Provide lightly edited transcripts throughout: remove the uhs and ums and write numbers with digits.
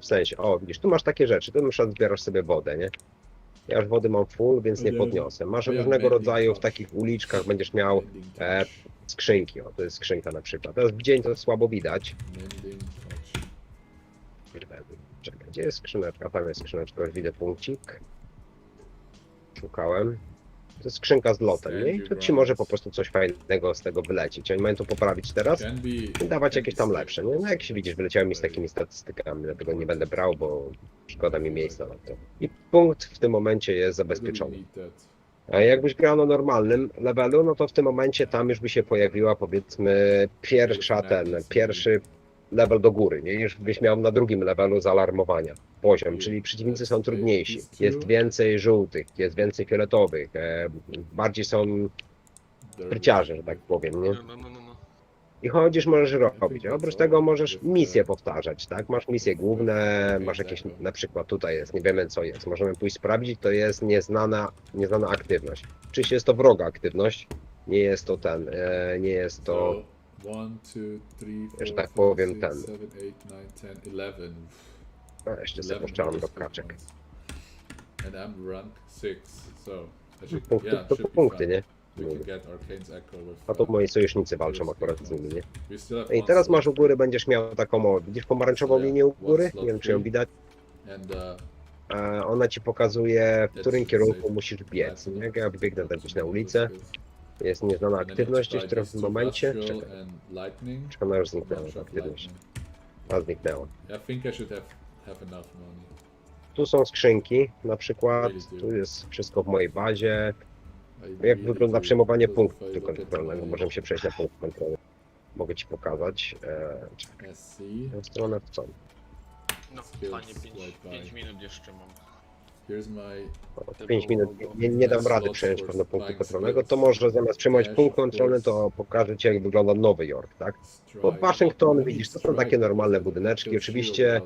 W sensie, o widzisz, tu masz takie rzeczy, tu na przykład zbierasz sobie wodę, nie? Ja już wody mam full, więc nie podniosę. Masz różnego rodzaju w takich uliczkach, będziesz miał skrzynki, o to jest skrzynka na przykład. Teraz w dzień to słabo widać. Czekaj, gdzie jest skrzyneczka? Tam jest skrzyneczka, już widzę punkcik. Szukałem. To jest skrzynka z lotem, nie? I to ci może po prostu coś fajnego z tego wylecieć. Oni mają to poprawić teraz i dawać jakieś tam lepsze, nie? No jak się widzisz, wyleciałem mi z takimi statystykami, dlatego nie będę brał, bo szkoda mi miejsca na to. I punkt w tym momencie jest zabezpieczony. A jakbyś grał na normalnym levelu, no to w tym momencie tam już by się pojawiła, powiedzmy, pierwszy level do góry, nie? Już byś miał na drugim levelu zaalarmowania poziom, czyli przeciwnicy są trudniejsi, jest więcej żółtych, jest więcej fioletowych, bardziej są spryciarze, że tak powiem, nie? I chodzisz, możesz robić. A oprócz tego możesz misje powtarzać, tak? Masz misje główne, masz jakieś, na przykład tutaj jest, nie wiemy co jest. Możemy pójść sprawdzić, to jest nieznana aktywność. Oczywiście jest to wroga aktywność, nie jest to nie jest to, że tak powiem, no, jeszcze sobie poszczelam do kaczek. Punkty to punkty, nie? A to moi sojusznicy walczą akurat z nimi, nie? I teraz masz u góry, będziesz miał taką, widzisz pomarańczową linię u góry? Nie wiem, czy ją widać. Ona ci pokazuje, w którym kierunku musisz biec, nie? Jak ja biegnę gdzieś na ulicę, jest nieznana aktywność gdzieś w tym momencie. Czekaj, czy ona już zniknęła, ta aktywność? A, zniknęła. Tu są skrzynki, na przykład, tu jest wszystko w mojej bazie. Jak wygląda przejmowanie punktu kontrolnego? Możemy się przejść na punkt kontrolny. Mogę ci pokazać. Czekaj. Tę stronę w co? No, fajnie, 5 minut jeszcze mam. 5 minut. Nie dam rady przejąć pewno punktu kontrolnego. To może zamiast przejmować punkt kontrolny, to pokażę ci, jak wygląda Nowy Jork, tak? Bo Waszyngton, widzisz, to są takie normalne budyneczki. Oczywiście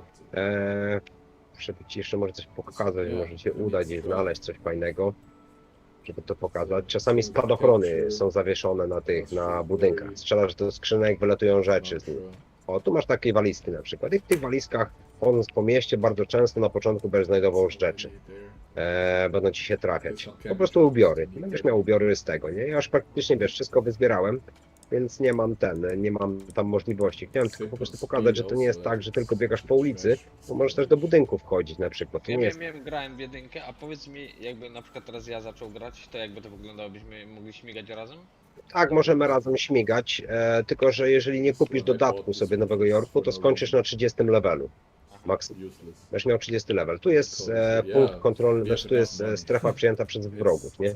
żeby ci jeszcze może coś pokazać, może się uda gdzieś znaleźć coś fajnego, żeby to pokazać. Czasami spadochrony są zawieszone na budynkach. Strzelasz do skrzynek, wylatują rzeczy z nich. O, tu masz takie walizki na przykład. I w tych walizkach, chodząc po mieście, bardzo często na początku będziesz znajdował rzeczy. Będą ci się trafiać. Po prostu ubiory. Będziesz miał ubiory z tego, nie? Ja już praktycznie, wiesz, wszystko wyzbierałem, więc nie mam tam możliwości. Chciałem tylko po prostu pokazać, że to nie jest tak, że tylko biegasz po ulicy, bo możesz też do budynku wchodzić na przykład. To nie jest... Wiem, grałem w jedynkę, a powiedz mi, jakby na przykład teraz ja zaczął grać, to jakby to wyglądało, byśmy mogli śmigać razem? Tak, możemy razem śmigać, tylko że jeżeli nie kupisz dodatku sobie Nowego Jorku, to skończysz na 30 levelu. Maksimum. Będziesz miał 30 level. Tu jest punkt kontrolny, znaczy tu jest strefa przyjęta przez wrogów, nie?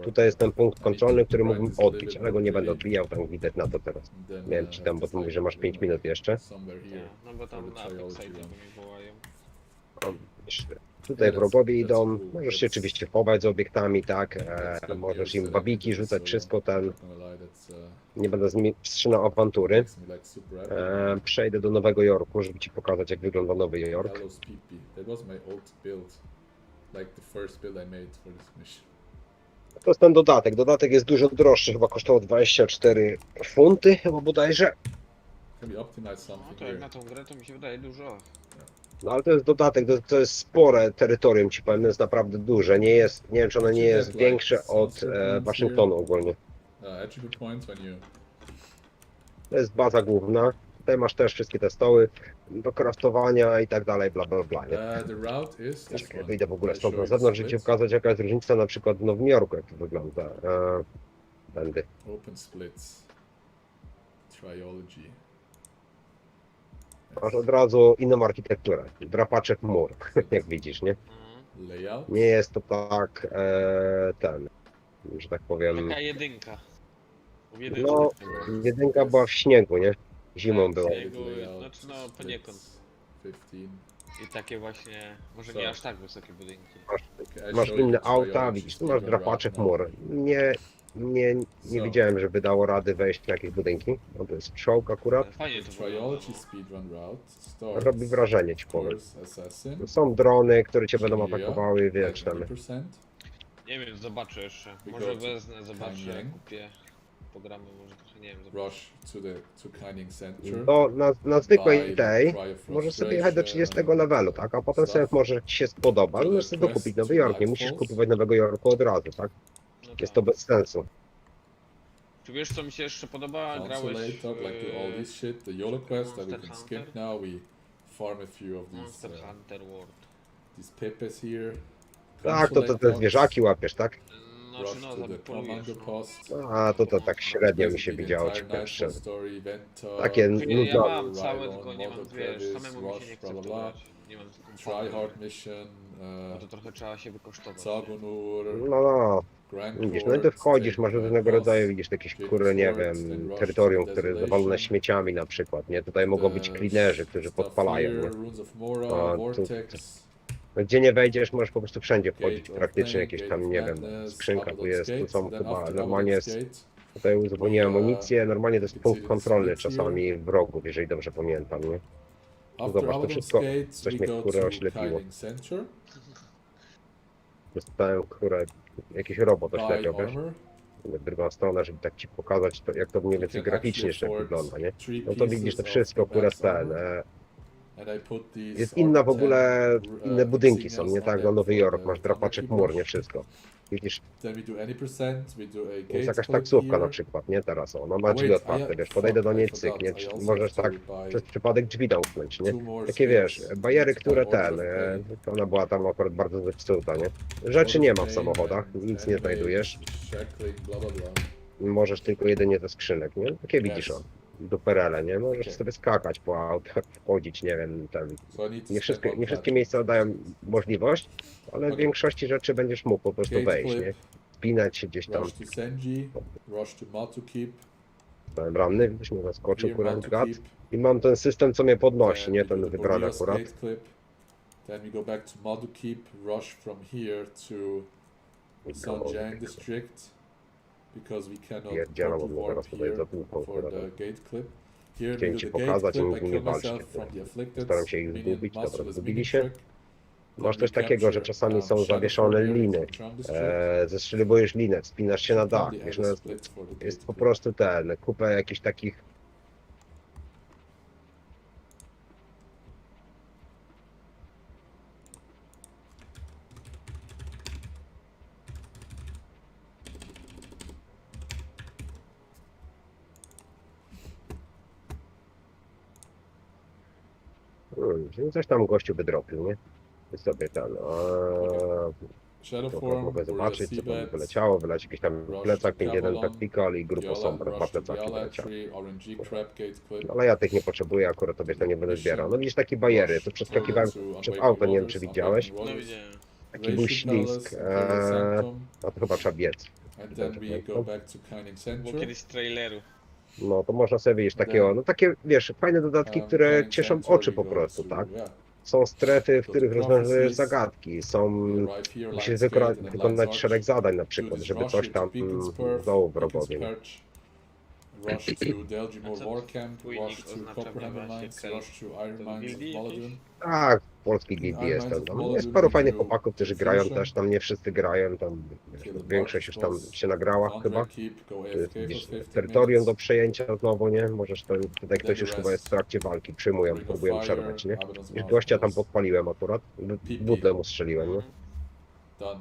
Tutaj jest ten punkt kontrolny, który mógłbym odbić, ale go nie będę odbijał, tam widać na to teraz. Miałem ci tam, bo tu mówisz, że masz 5 minut jeszcze. Nie, no bo tam na Apex mnie wołają. O, tutaj wrogowie idą, możesz się oczywiście chować z obiektami, tak? Możesz im babiki rzucać, wszystko nie będę z nimi wstrzymał awantury. Przejdę do Nowego Jorku, żeby ci pokazać, jak wygląda Nowy Jork. To jest ten dodatek. Dodatek jest dużo droższy, chyba kosztował 24 funty, chyba bodajże. No to jak na tą grę, to mi się wydaje dużo. No ale to jest dodatek, to jest spore terytorium, ci powiem, to jest naprawdę duże. Nie wiem, czy ono nie jest większe od Waszyngtonu ogólnie. To jest baza główna. Tutaj masz też wszystkie te stoły do craftowania i tak dalej, bla bla bla. Czekaj, wyjdę w ogóle stąd na zewnątrz, żeby ci pokazać, jaka jest różnica na przykład w Nowym Jorku, jak to wygląda. Będę. Masz od razu inną architekturę, drapacze chmur, jak widzisz, nie? Nie jest to tak, że tak powiem... Taka jedynka. No, jedynka była w śniegu, nie? Zimą była. Znaczy no poniekąd. I takie właśnie, może nie aż tak wysokie budynki. Masz inne auta, widzisz, tu masz drapacze chmur. Nie widziałem, żeby dało rady wejść na jakieś budynki. No to jest czołg akurat. Fajnie to wygląda. Robi wrażenie, ci powiem. Są drony, które cię będą atakowały, wiesz tam. Nie wiem, zobaczę jeszcze. Może wezmę, zobaczę, kupię. pogramy, może trochę, nie wiem, Rush to Canning Center. To na zwykłej Buy tej Cry of możesz sobie jechać do 30 Frustration, levelu, tak? A potem sobie stuff. może ci się spodoba, To możesz the sobie dokupić quest Nowy to Jork, nie musisz Nightfalls. kupować Nowego Jorku od razu, tak? no Jest tak. to bez sensu. Czy wiesz co mi się jeszcze podoba? Grałeś Consolator, like do all this shit. The YOLO quest that we Monster can Hunter? skip now. We farm a few of Monster Hunter World. these pepes here. Tak, to te Consolatox, zwierzaki łapiesz, tak? Znaczy Rush no, to the polujesz, Commando no. Post. A, to tak średnio mi się Basically the widziało, ci entire pierwsze. Nightfall story, Venta, Takie Ja nudne. mam całe, Ryron, tylko nie mam, Moto wiesz, Crevice, samemu mi się Rush, nie bla chce bla w to bla. grać. Nie mam Try Hard Mission, bo to trochę trzeba się wykosztować. Zagonur, No, Grand widzisz, Court, no i ty wchodzisz, take masz the różnego boss, rodzaju, widzisz, jakieś get kurde, nie the sword, then wiem, rush terytorium, to które jest Desolation. zawalone śmieciami na przykład, nie? Tutaj mogą być klinerzy, którzy stuff podpalają, here, nie? Runes of Mora, A, Vortex, No, gdzie nie wejdziesz, możesz po prostu wszędzie wchodzić, Gate of praktycznie Pain, jakieś Gate tam, of nie wiem, Madness, skrzynka tu jest, tu Abaddon's są Gate, then chyba, after normalnie Abaddon's jest, Gate, tutaj uzupełniłem amunicję, normalnie to jest you can punkt see the kontrolny splits czasami wrogów, jeżeli dobrze pamiętam, nie? After Zobacz, to Abaddon's wszystko, Gate, coś we mnie go kurde to oślepiło. Canning Center, Dostałem, kurde, jakiś robot buy oślepiał, wiesz? armor. W drugą stronę, żeby tak ci pokazać, to, jak to mniej You więcej can graficznie actually jeszcze afford wygląda, nie? 3 No to widzisz, to pieces wszystko, of kurde, max ten, armor, and I put these jest inna w ogóle, R10, inne budynki są, insignias nie on tak, no them Nowy for Jork, the masz drapaczek Thunderkeep mur, nie rush. wszystko. Widzisz, Then we do any percent, we do a jest gate jakaś clip taksówka na here. przykład, nie teraz, ona ma Oh drzwi wait, otwarte, wiesz, podejdę do I niej, cyk, forgot, nie, I also możesz have tak to buy przez przypadek drzwi zamknąć, nie? 2 more Takie wiesz, skills. bariery, Need to buy które Order ten, of Pain. ona była tam akurat bardzo zepsuta, nie? Rzeczy nie ma w Pain samochodach, and nic nie animate, znajdujesz, shackling, blah blah blah. możesz tylko jedynie ze skrzynek, nie? Takie widzisz, o, duperele, nie? Możesz Okay. sobie skakać po autach, wchodzić, nie wiem, ten, So I need to nie step wszystkie, on nie wszystkie platform. miejsca dają możliwość, ale w Okay. większości rzeczy będziesz mógł po prostu Gate wejść, clip, nie? Spinać się gdzieś tam, rush to Senji, rush to Matu Keep, byłem ranny, gdybyś mnie zaskoczył, here akurat Matu gad. Keep, I mam ten system, co mnie podnosi, then nie? we do Ten the wybrany Boreas akurat. gate clip, then we go back to Matu Keep, rush from here to Sanjiang district, because we cannot Pierdzielą, port to bo warp zaraz tutaj here zatłuką, for kurde. the gate clip. Here we Chciałem do ci the gate pokazać, clip, a I nigdy nie kill walczcie. myself from the afflicted, Staram się ich minion zgubić, dobra, masterless zgubili mini się. trick. Masz Then coś we takiego, że capture, czasami są Shadow zawieszone Form area liny. from Tram district. Zestrzeliwujesz linę, wspinasz się na dach, Probably wiesz, add a no, split for the jest gate po clip. prostu ten, kupę jakichś takich. Coś tam gościu wydropił, nie? I sobie ten. Shadow To Form, mogę Boreas zobaczyć, co tam Seabed, wyleciało. Wyleci jakiś tam Rush plecak, to 5.1 Cavalon, Tactical i grupa Viola, Sombra. Dwa rush to plecaki wyleciały. Viola, RNG Crab Gate Clip. Ale ja tych nie potrzebuję, akurat tobie to nie będę zbierał. No widzisz takie bariery, tu przeskakiwałem przez auto, nie wiem czy widziałeś. No widziałem. Taki był ślizg, a to chyba trzeba biec. And then we go back to Canning Było Center. kiedyś z traileru. No to można sobie widzieć takiego, no takie wiesz, fajne dodatki, które Canning cieszą Center, oczy we po go prostu, to, tak? yeah, Są strefy, w to których the rozwiązujesz prophecies. zagadki, są, We arrive here, musisz Lions Gate and then wykonać Lions szereg Arch. zadań na Do przykład, this żeby rush coś here to tam Beacon's Perch, zdołu Beacon's wrogowie. Perch, rush to Delgimore A co War Camp, twój rush nick to oznacza Copperhammer właśnie Mines, Kel? rush to Iron To Mines of gildii Molodon. jakieś? Tak, w polskiej In gildii Iron jestem. Mines of Tam Molodon jest paru we fajnych do chłopaków, którzy grają Infusion. też, tam nie wszyscy grają, tam wiesz, Kill the większość już tam boss. się nagrała Found chyba. Red Keep, go To jest AFK widzisz, for 15 terytorium do minutes. przejęcia znowu, nie? Możesz to, tutaj ktoś już chyba jest w trakcie walki, przyjmują, Ring of próbują Fire, przerwać, nie? Abaddon's Widzisz, gościa tam Mouthfuls. podpaliłem akurat, butlę mu strzeliłem, nie? Mhm. Done.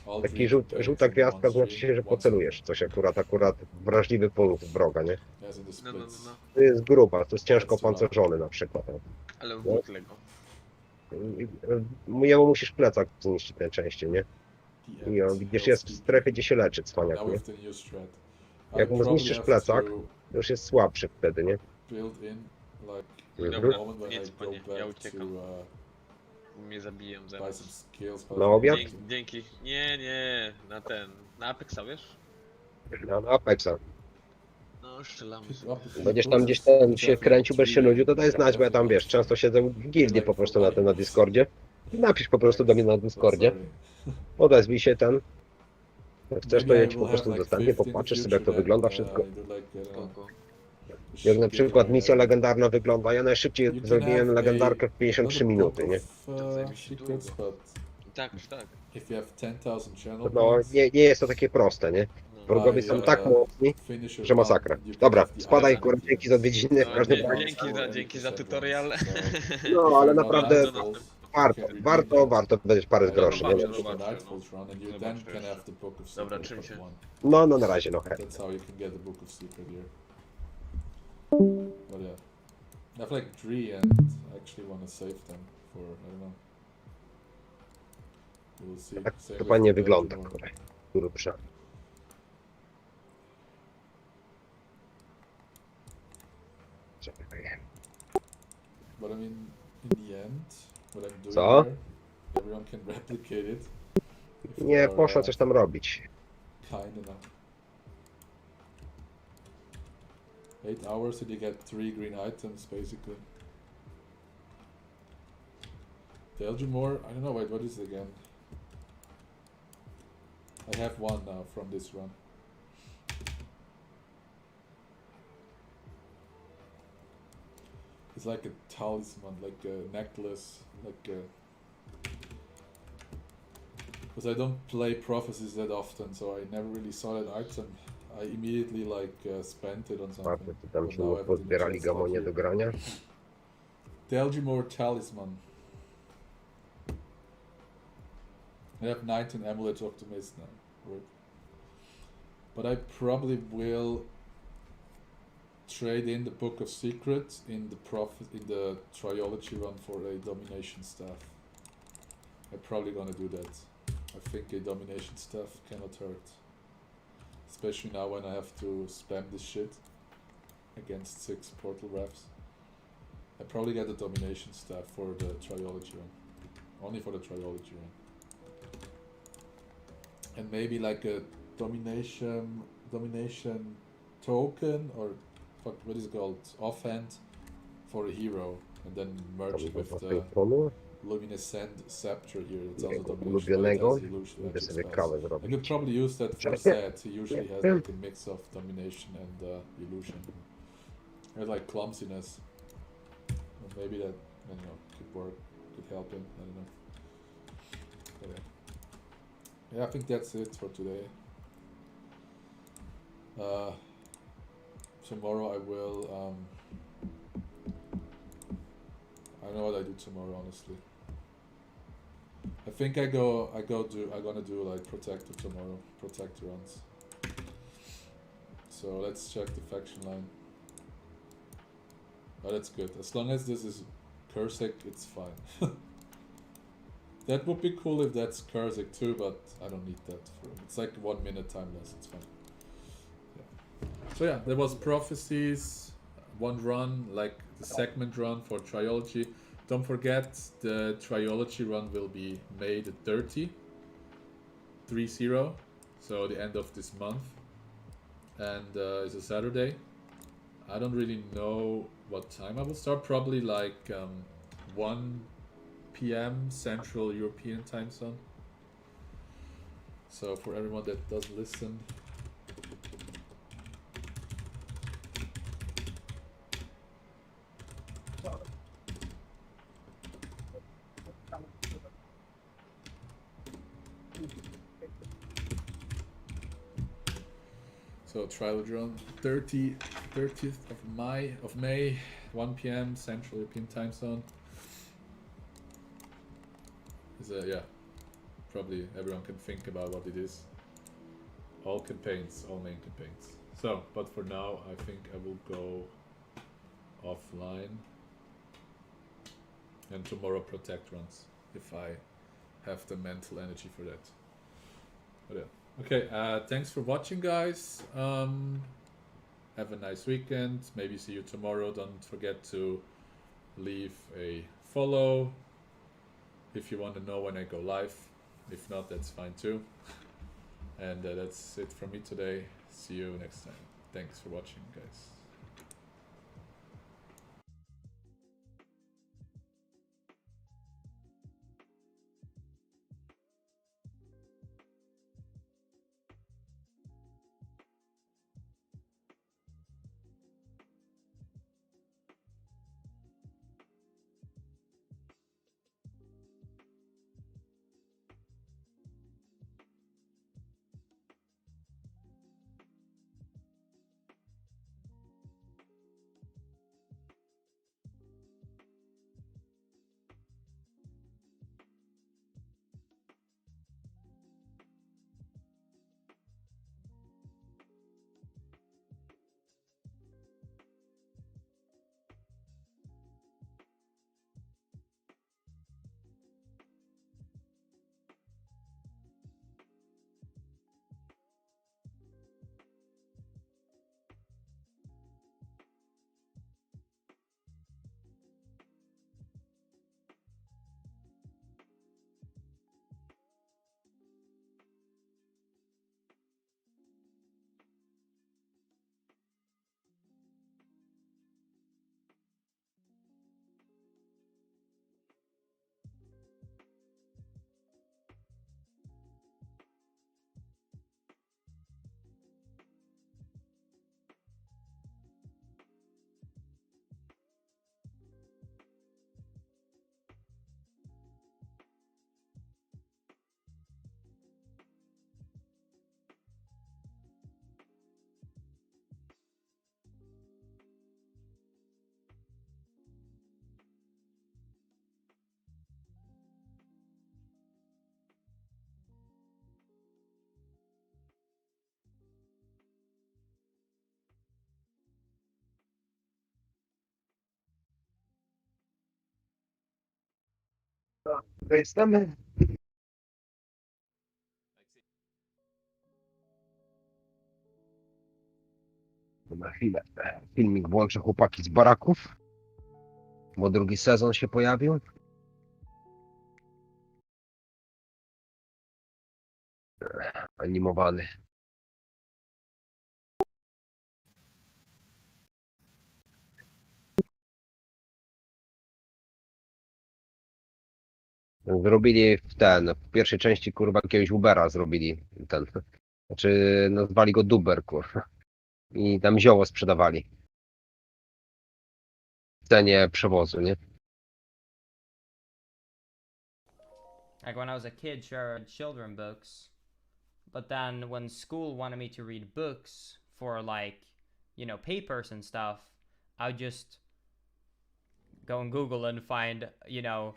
All Taki three żółta barracks in gwiazdka one znaczy stream, się, że one pocelujesz. Coś akurat wrażliwy punkt wroga, nie? circle. As in the No, no, no, splits. no. To jest gruba, to jest ciężko That's too loud. pancerzony na przykład. Ale w butle go. Jemu musisz plecak zniszczyć najczęściej, nie? The I on, end. widzisz, Hell's jest w Deep. strefie, gdzie się leczy cwaniak, Now nie? with the new strat. Jak I mu probably zniszczysz have plecak, to to już jest słabszy wtedy, nie? build in like Mhm. Dobra, moment when nie I dzwonię, go ja back to uciekam. Mnie zabiją buy zaraz. some skills. Na obiad? Dzięki. Nie, na Apexa, wiesz? Na Apexa. No, strzelamy. Będziesz tam gdzieś tam się kręcił, bez się nudził, to daj znać, bo ja tam, wiesz, często siedzę w gildii po prostu na tym, na Discordzie. Napisz po prostu do mnie na Discordzie. Odezwij się ten. Jak chcesz, to ja ci po prostu udostępnię, popatrzysz sobie, jak to wygląda wszystko. Spoko. Jak na przykład misja legendarna wygląda, ja najszybciej zrobiłem legendarkę w 53 minuty, nie? I tak, już tak. If you have 10,000 channel No, points, nie jest to takie proste, nie? No. Wrogowie są tak mocni, finisher że gun, masakra. and you can Dobra, have the spadaj, item kurwa, at the dzięki end. za odwiedziny w No, każdym razie. dzięki za tutorial. No, ale naprawdę Do następnego. warto wydać parę groszy, nie? Zobaczcie, no. Zobaczcie jeszcze. Dobra, czym się? No, na razie, no hej. That's how you can get the Book of Secret here. But yeah, I have like 3 and I actually want to save them for, I don't know. We'll see. Tak Same to with fajnie the wygląda, Belgium one. kurwa. Grubsza. Czekaj. But I mean, in the end, what I'm doing Co? here, everyone can replicate it. If they Nie, are, poszła coś tam robić. kind enough. 8 hours and you get 3 green items basically. Belgium more, I don't know, wait, what is it again? I have 1 now from this run. It's like a talisman, like a necklace, like a... Because I don't play prophecies that often, so I never really saw that item. I immediately like spent it on something. Patrzę, czy tam but się now I mu have it in the pozbierali chest out gamonie here. do grania. Belgiumore Talisman. I have 19 Amulets Optimist now, right? But I probably will trade in the Book of Secrets in the Triology run for a Domination Staff. I'm probably gonna do that. I think a Domination Staff cannot hurt. Especially now when I have to spam this shit against 6 Portal Refs. I probably get the Domination Staff for the Triology run. Only for the Triology run. And maybe like a Domination token, or fuck, what is it called? Offhand for a hero. And then merge it with the Ponu, Luminescent Scepter here. It's also mojego Domination. ulubionego. It has illusion Idę magic sobie spells. kawę I could zrobić. probably use that for set. He usually has like a mix of domination and illusion. Or like clumsiness. Or maybe that, I don't know, could work, could help him, I don't know. But yeah, I think that's it for today. Tomorrow I will, I don't know what I do tomorrow, honestly. I think I'm gonna do like Protector tomorrow, Protector runs. So let's check the faction line. Oh, that's good. As long as this is Kursek, it's fine. That would be cool if that's Kursek too, but I don't need that. It's like 1 minute time less, it's fine. Yeah. So yeah, there was Prophecies, 1 run, like the segment run for Triology. Don't forget, the Triology run will be May the 30th, 3-0, so the end of this month, and it's a Saturday. I don't really know what time I will start, probably like 1 PM Central European time zone. So for everyone that does listen, so Triology run 30th of May, 1 PM Central European time zone. Is yeah, probably everyone can think about what it is. All campaigns, all main campaigns. So, but for now, I think I will go offline. And tomorrow Protect runs, if I have the mental energy for that. But yeah. Okay, thanks for watching, guys. Have a nice weekend. Maybe see you tomorrow. Don't forget to leave a follow if you want to know when I go live. If not, that's fine too. And that's it from me today. See you next time. Thanks for watching, guys. To jestem. Na chwilę. Filmik włączę, chłopaki z baraków, bo drugi sezon się pojawił. Animowany. Zrobili w pierwszej części, kurwa, jakiegoś Ubera zrobili ten. Znaczy, nazwali go Duber, kurwa. I tam zioło sprzedawali. W cenie przewozu, nie? Like when I was a kid, sure, I read children books. But then when school wanted me to read books for like, you know, papers and stuff, I would just go on Google and find, you know,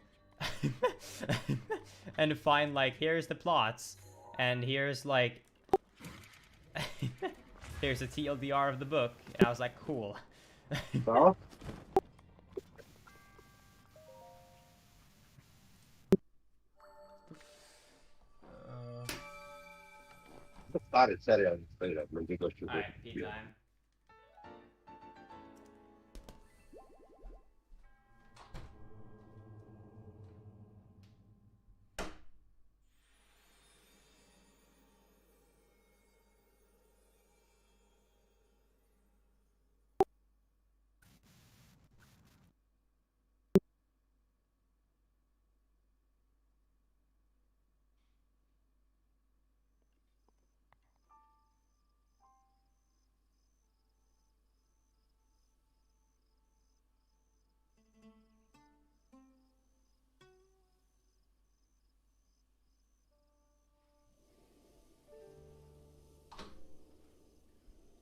and find like, here's the plots. And here's like, here's a TLDR of the book. And I was like, cool. Co? Stary serial, będzie gościu. Alright, pee time.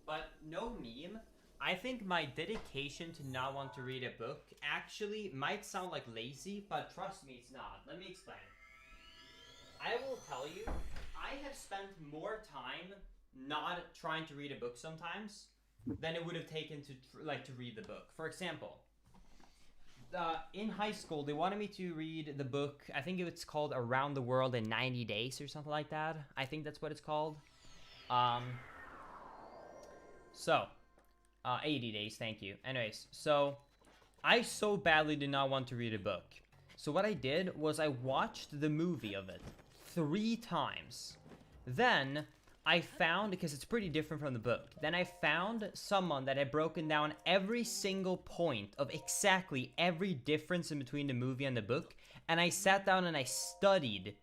But no meme, I think my dedication to not want to read a book actually might sound like lazy, but trust me, it's not. Let me explain. I will tell you, I have spent more time not trying to read a book sometimes than it would have taken to to read the book. For example, in high school, they wanted me to read the book. I think it's called Around the World in 90 Days or something like that. I think that's what it's called. 80 days, thank you. Anyways, so I so badly did not want to read a book. So what I did was I watched the movie of it 3 times. Then I found, because it's pretty different from the book, then I found someone that had broken down every single point of exactly every difference in between the movie and the book, and I sat down and I studied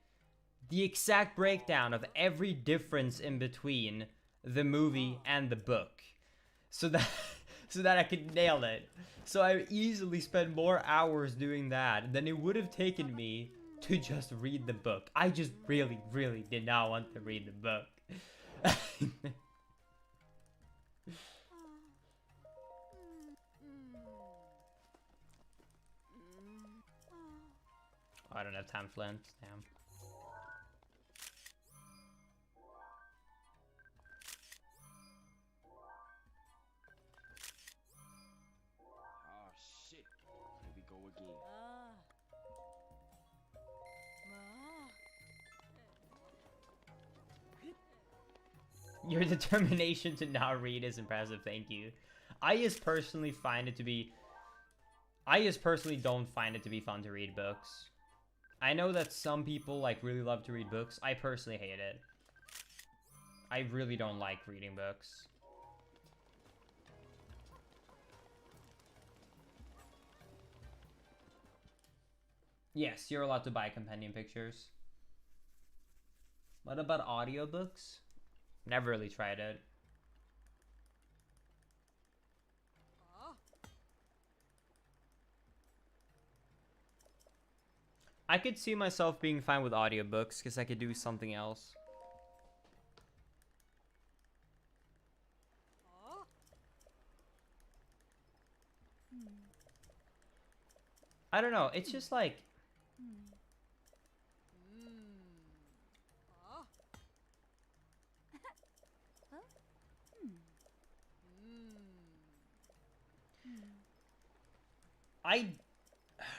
the exact breakdown of every difference in between the movie and the book, so that I could nail it. So I easily spent more hours doing that than it would have taken me to just read the book. I just really, really did not want to read the book. I don't have time, Flint. Damn. Your determination to not read is impressive, thank you. I just personally don't find it to be fun to read books. I know that some people like really love to read books. I personally hate it. I really don't like reading books. Yes, you're allowed to buy companion pictures. What about audiobooks? Never really tried it. I could see myself being fine with audiobooks because I could do something else. I don't know, it's just like...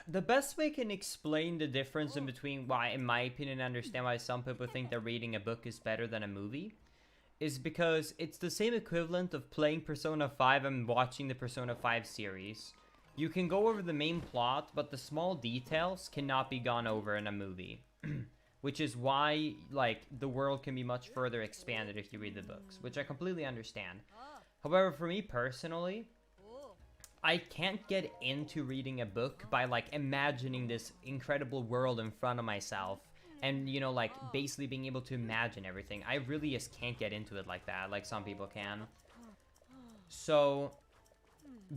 the best way I can explain the difference in between why, in my opinion, I understand why some people think that reading a book is better than a movie, is because it's the same equivalent of playing Persona 5 and watching the Persona 5 series. You can go over the main plot, but the small details cannot be gone over in a movie. Which is why, like, the world can be much further expanded if you read the books, which I completely understand. However, for me personally, I can't get into reading a book by, like, imagining this incredible world in front of myself and, you know, like, basically being able to imagine everything. I really just can't get into it like that, like some people can. So,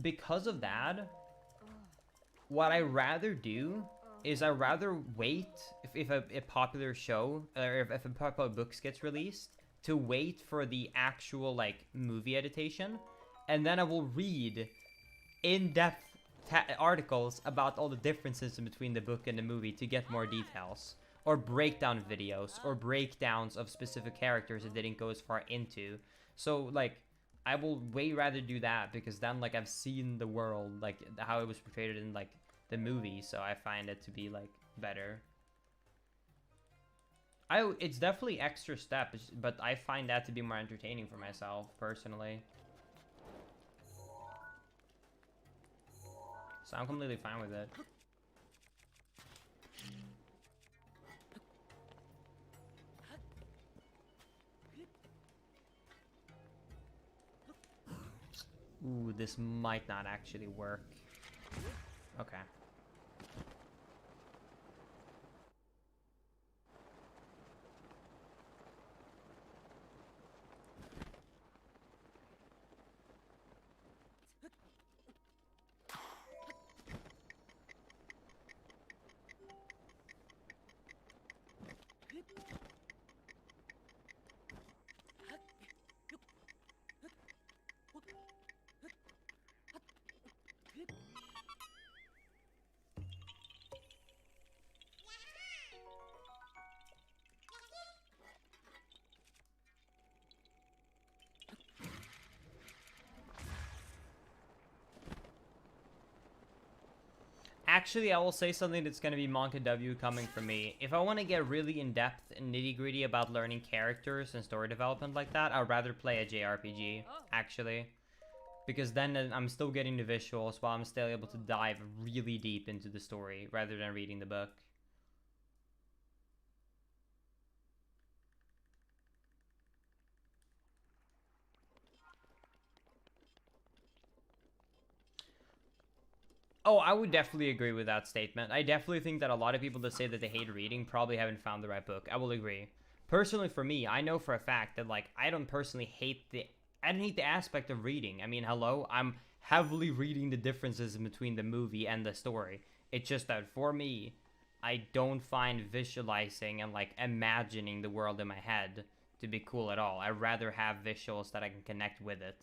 because of that, what I rather do is I rather wait if a popular show, or if a popular book gets released, to wait for the actual, like, movie adaptation, and then I will read in-depth articles about all the differences in between the book and the movie to get more details, or breakdown videos, or breakdowns of specific characters that didn't go as far into. So, like, I will way rather do that, because then, like, I've seen the world, like, how it was portrayed in, like, the movie, so I find it to be, like, better. It's definitely extra steps, but I find that to be more entertaining for myself, personally. So I'm completely fine with it. Ooh, this might not actually work. Okay. Actually, I will say something that's going to be Monka W coming from me. If I want to get really in-depth and nitty-gritty about learning characters and story development like that, I'd rather play a JRPG, actually. Because then I'm still getting the visuals while I'm still able to dive really deep into the story rather than reading the book. Oh, I would definitely agree with that statement. I definitely think that a lot of people that say that they hate reading probably haven't found the right book. I will agree. Personally, for me, I know for a fact that, like, I don't hate the aspect of reading. I mean, hello, I'm heavily reading the differences between the movie and the story. It's just that for me, I don't find visualizing and, like, imagining the world in my head to be cool at all. I'd rather have visuals that I can connect with it.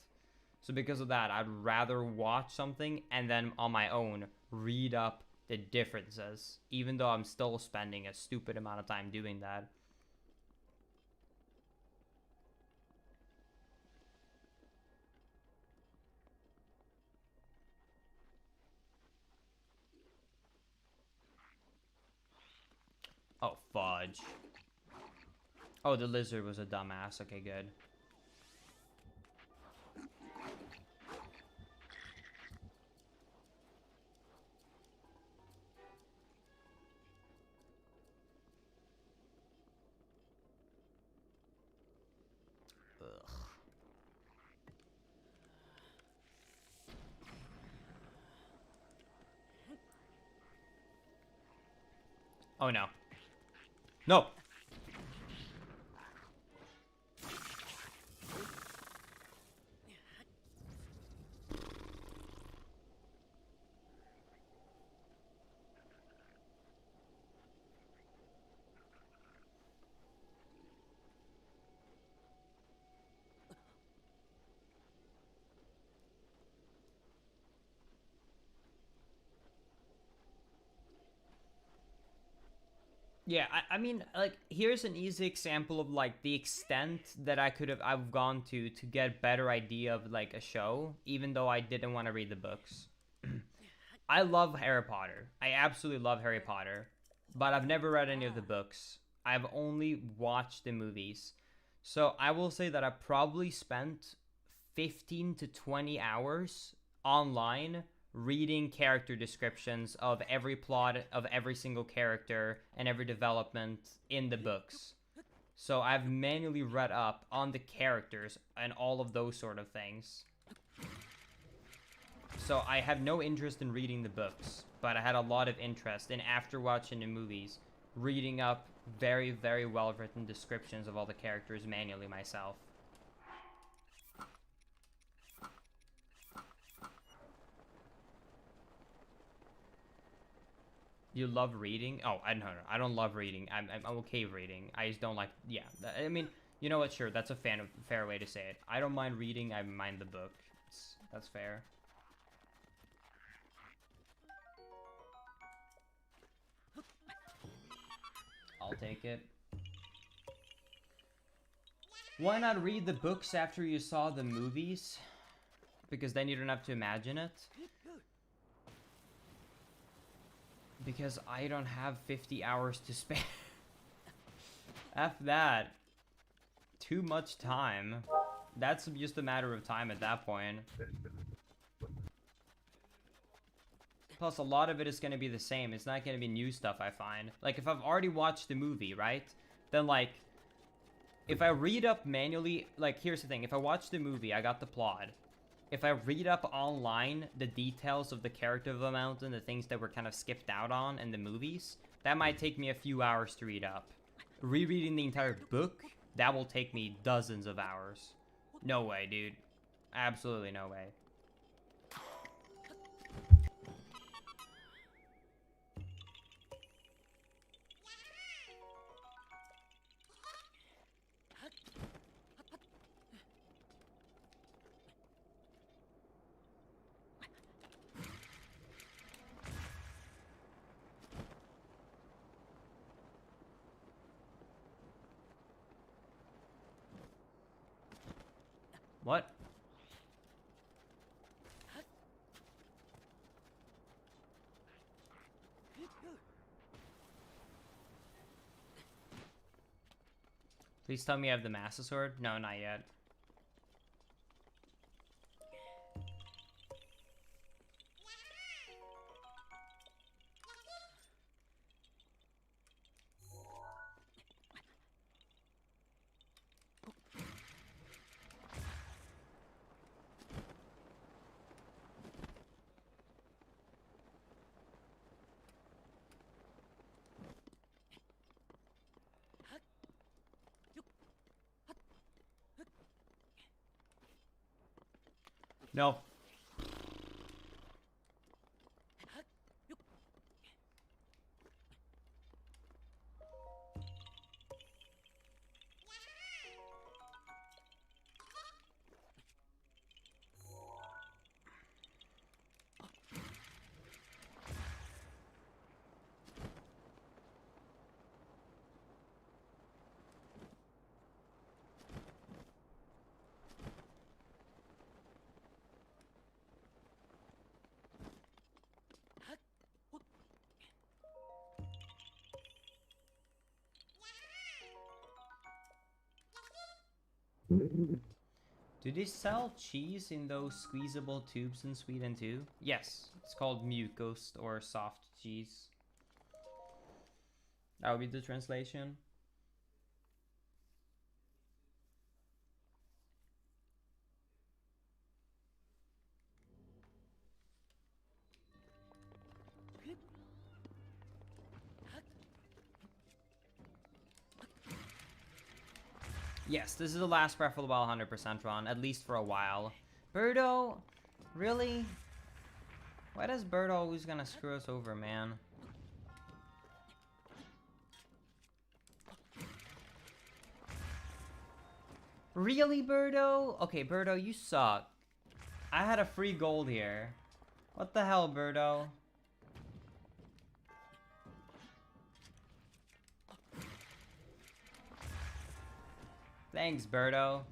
So because of that, I'd rather watch something and then on my own read up the differences, even though I'm still spending a stupid amount of time doing that. Oh, fudge. Oh, the lizard was a dumbass. Okay, good. Oh no. No! Yeah, I mean, like, here's an easy example of, like, the extent that I've gone to get better idea of, like, a show, even though I didn't want to read the books. I love Harry Potter. I absolutely love Harry Potter. But I've never read any of the books. I've only watched the movies. So I will say that I probably spent 15 to 20 hours online reading character descriptions of every plot of every single character and every development in the books. So I've manually read up on the characters and all of those sort of things. So I have no interest in reading the books, but I had a lot of interest in, after watching the movies, reading up very, very well written descriptions of all the characters manually myself. You love reading? Oh, I don't love reading. I'm okay reading. I just don't like, yeah. I mean, you know what? Sure, that's a fair way to say it. I don't mind reading. I mind the book. That's fair. I'll take it. Why not read the books after you saw the movies? Because then you don't have to imagine it. Because I don't have 50 hours to spare. F that. Too much time. That's just a matter of time at that point. Plus, a lot of it is going to be the same. It's not going to be new stuff, I find. Like, if I've already watched the movie, right? Then, like, if I read up manually... Like, here's the thing. If I watch the movie, I got the plot. If I read up online the details of the character development and the things that were kind of skipped out on in the movies, that might take me a few hours to read up. Rereading the entire book, that will take me dozens of hours. No way, dude. Absolutely no way. What? Please tell me I have the Master Sword? No, not yet. No. Do they sell cheese in those squeezable tubes in Sweden too? Yes, it's called mucost or soft cheese. That would be the translation. Yes, this is the last Breath of the Wild 100% run, at least for a while. Birdo? Really? Why does Birdo always gonna screw us over, man? Really, Birdo? Okay, Birdo, you suck. I had a free gold here. What the hell, Birdo? Thanks, Birdo.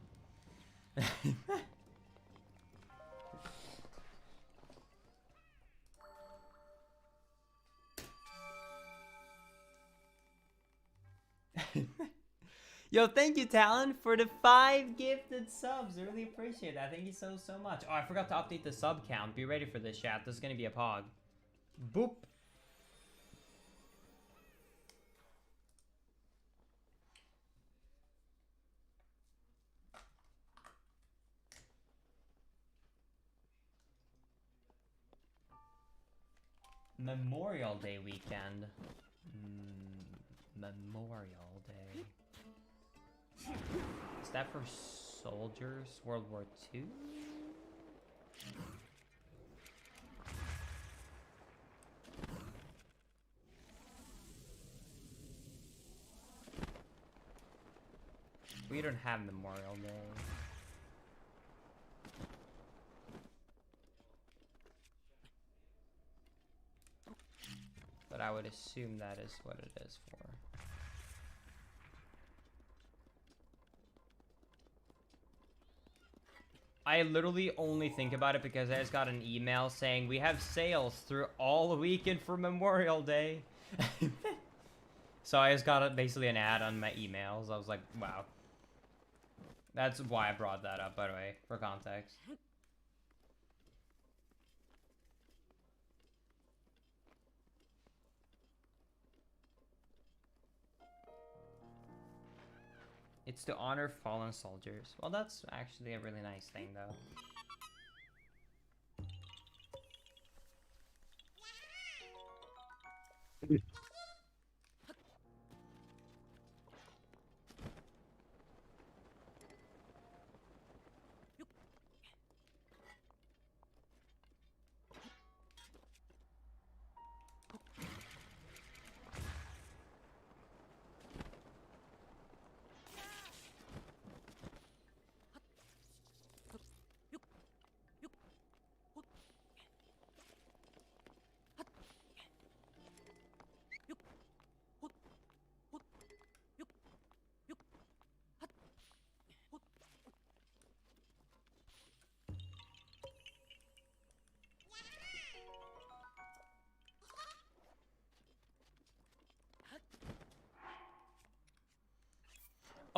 Yo, thank you, Talon, for the 5 gifted subs. I really appreciate that. Thank you so much. Oh, I forgot to update the sub count. Be ready for this, chat. This is gonna be a pog. Boop. Memorial Day weekend. Memorial Day. Is that for soldiers? World War II? We don't have Memorial Day. But I would assume that is what it is for. I literally only think about it because I just got an email saying we have sales through all weekend for Memorial Day. So I just got basically an ad on my emails. I was like, wow. That's why I brought that up, by the way, for context. It's to honor fallen soldiers. Well, that's actually a really nice thing, though.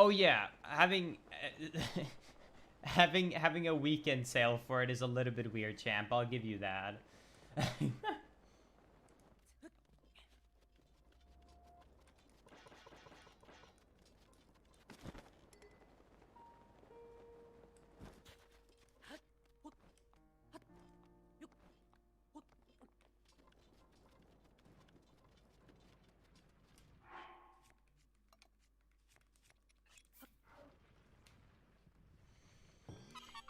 Oh yeah, having having a weekend sale for it is a little bit weird, champ. I'll give you that.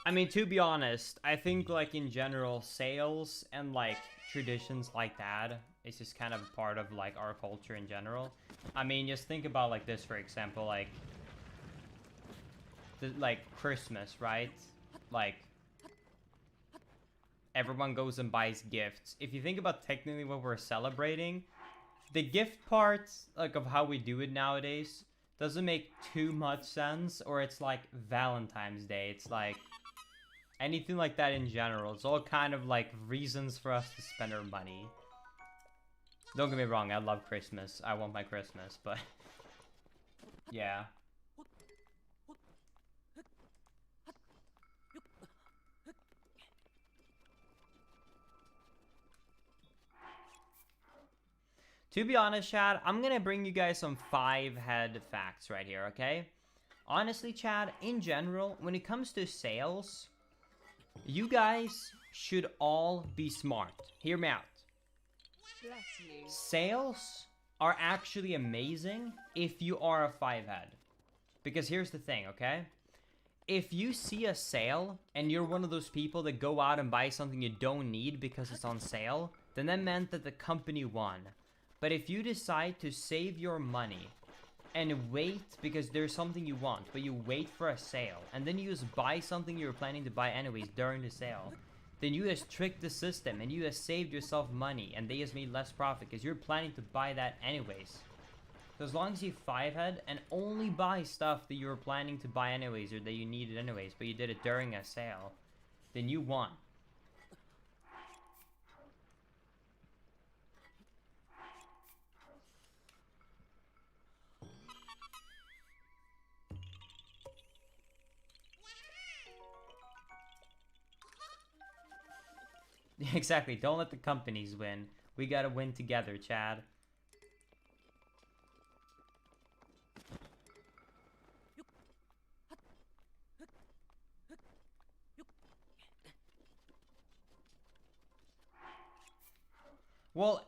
I mean, to be honest, I think, like, in general, sales and, like, traditions like that is just kind of part of, like, our culture in general. I mean, just think about, like, this, for example, like Christmas, right? Like, everyone goes and buys gifts. If you think about technically what we're celebrating, the gift part, like, of how we do it nowadays doesn't make too much sense, or it's like Valentine's Day. It's like anything like that in general. It's all kind of like reasons for us to spend our money. Don't get me wrong, I love Christmas. I want my Christmas, but yeah. To be honest, Chad, I'm gonna bring you guys some 5-head facts right here, okay? Honestly, Chad, in general, when it comes to sales, you guys should all be smart. Hear me out. Bless you. Sales are actually amazing if you are a 5-head. Because here's the thing, okay? If you see a sale and you're one of those people that go out and buy something you don't need because it's on sale, then that meant that the company won. But if you decide to save your money and wait because there's something you want, but you wait for a sale, and then you just buy something you were planning to buy anyways during the sale, then you just tricked the system and you just saved yourself money and they just made less profit because you're planning to buy that anyways. So as long as you 5-head and only buy stuff that you were planning to buy anyways or that you needed anyways, but you did it during a sale, then you won. Exactly. Don't let the companies win. We gotta win together, Chad. Well,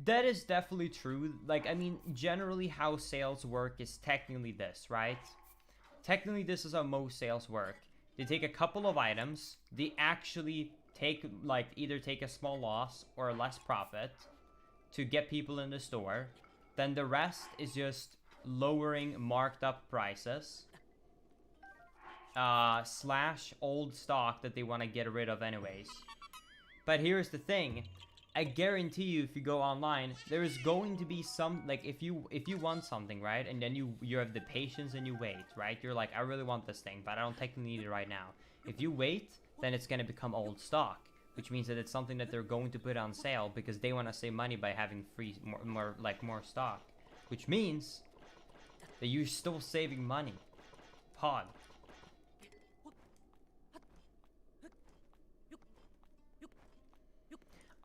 that is definitely true. Like, I mean, generally how sales work is technically this, right? Technically, this is how most sales work. They take a couple of items, they actually take, like, either take a small loss or less profit to get people in the store. Then the rest is just lowering marked up prices. Slash old stock that they want to get rid of anyways. But here's the thing. I guarantee you, if you go online, there is going to be some, like, if you want something, right, and then you have the patience and you wait, right, you're like, I really want this thing, but I don't technically need it right now. If you wait, then it's gonna become old stock, which means that it's something that they're going to put on sale because they want to save money by having more stock, which means that you're still saving money. Pod.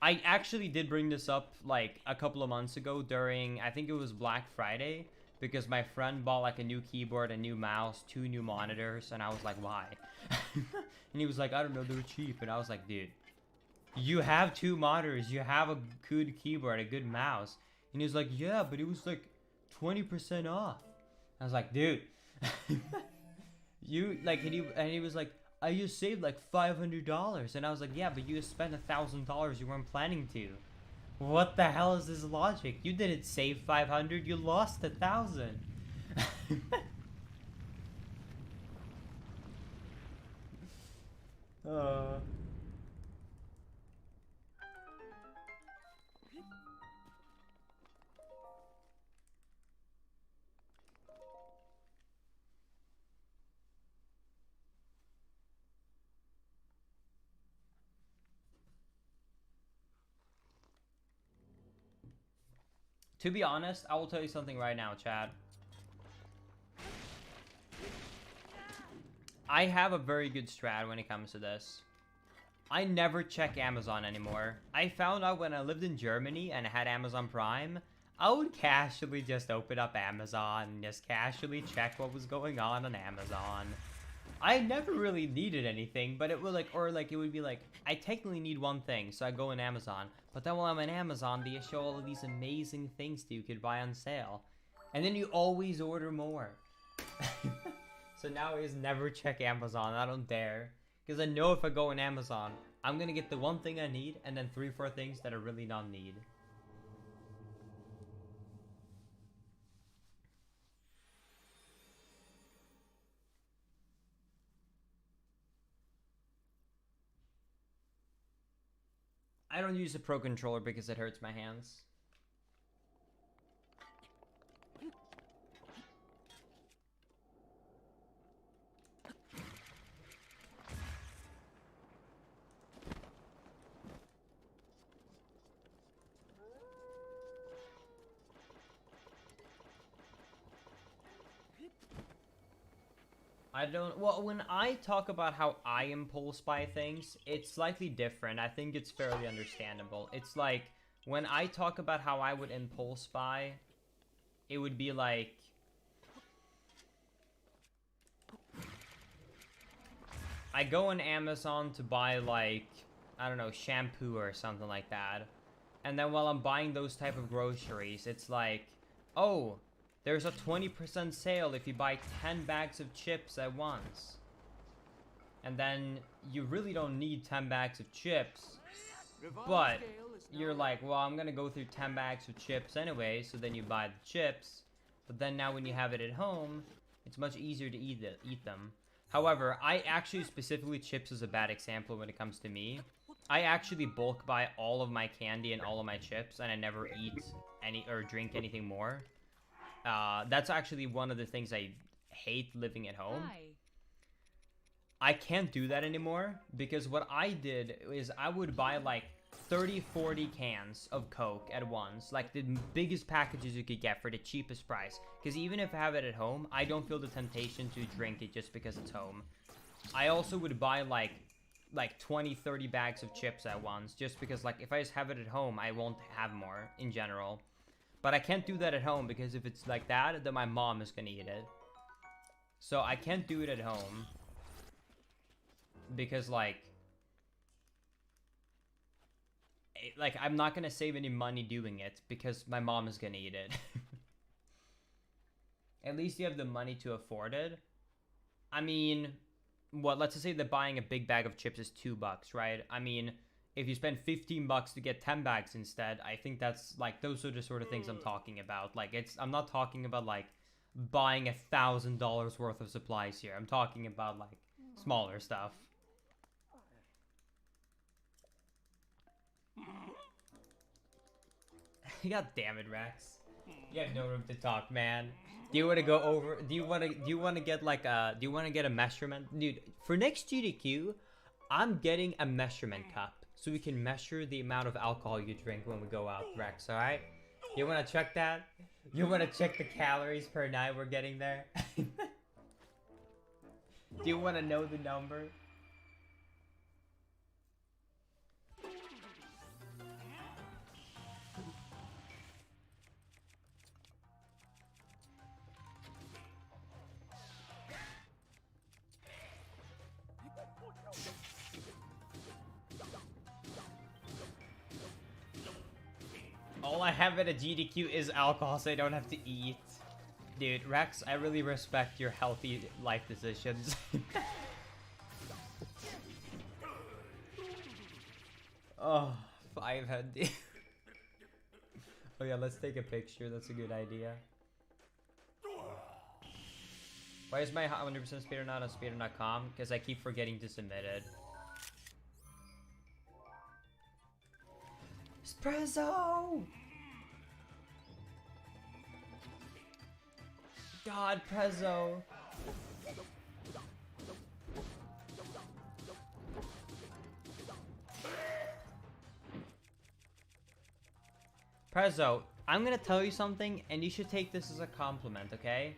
I actually did bring this up like a couple of months ago during, I think it was Black Friday, because my friend bought like a new keyboard, a new mouse, 2 new monitors, and I was like, why? And he was like, I don't know, they were cheap. And I was like, dude, you have 2 monitors, you have a good keyboard, a good mouse. And he was like, yeah, but it was like 20% off. I was like, dude, you like, and he was like, I just saved like $500, and I was like, yeah, but you just spent $1,000 you weren't planning to. What the hell is this logic? You didn't save 500, you lost 1,000. To be honest, I will tell you something right now, Chad. I have a very good strat when it comes to this. I never check Amazon anymore. I found out when I lived in Germany and I had Amazon Prime, I would casually just open up Amazon and just casually check what was going on Amazon. I never really needed anything, but it would like, or like it would be like, I technically need one thing, so I go in Amazon. But then while I'm on Amazon, they show all of these amazing things that you could buy on sale. And then you always order more. So now I just never check Amazon, I don't dare. Because I know if I go on Amazon, I'm gonna get the one thing I need, and then 3-4 things that I really don't need. I don't use a Pro Controller because it hurts my hands. I don't, well, when I talk about how I impulse buy things, it's slightly different. I think it's fairly understandable. It's like, when I talk about how I would impulse buy, it would be like, I go on Amazon to buy like, I don't know, shampoo or something like that. And then while I'm buying those type of groceries, it's like, oh, there's a 20% sale if you buy 10 bags of chips at once. And then you really don't need 10 bags of chips, but you're like, well, I'm gonna go through 10 bags of chips anyway, so then you buy the chips. But then now when you have it at home, it's much easier to eat them. However, I actually specifically, chips is a bad example when it comes to me. I actually bulk buy all of my candy and all of my chips, and I never eat any or drink anything more. That's actually one of the things I hate living at home. Hi. I can't do that anymore because what I did is I would buy like 30-40 cans of Coke at once, like the biggest packages you could get for the cheapest price, because even if I have it at home, I don't feel the temptation to drink it just because it's home. I also would buy like like 20-30 bags of chips at once, just because like if I just have it at home, I won't have more in general. But I can't do that at home because if it's like that, then my mom is gonna eat it. So I can't do it at home because like I'm not gonna save any money doing it because my mom is gonna eat it. At least you have the money to afford it. I mean, what? Let's just say that buying a big bag of chips is $2, right? I mean, if you spend $15 to get 10 bags instead, I think that's like those are the sort of things I'm talking about. Like I'm not talking about like buying $1,000 worth of supplies here. I'm talking about like smaller stuff. God damn it, Rex. You have no room to talk, man. Do you want to go over? Do you want to get like a? Do you want to get a measurement, dude? For next GDQ, I'm getting a measurement cup so we can measure the amount of alcohol you drink when we go out, Rex. All right? You want to check that? You want to check the calories per night we're getting there? Do you want to know the number? All I have at a GDQ is alcohol, so I don't have to eat. Dude, Rex, I really respect your healthy life decisions. Oh, 500. Oh yeah, let's take a picture. That's a good idea. Why is my 100% speeder not on speeder.com? Because I keep forgetting to submit it. Espresso! God, Prezzo. Prezzo, I'm gonna tell you something, and you should take this as a compliment, okay?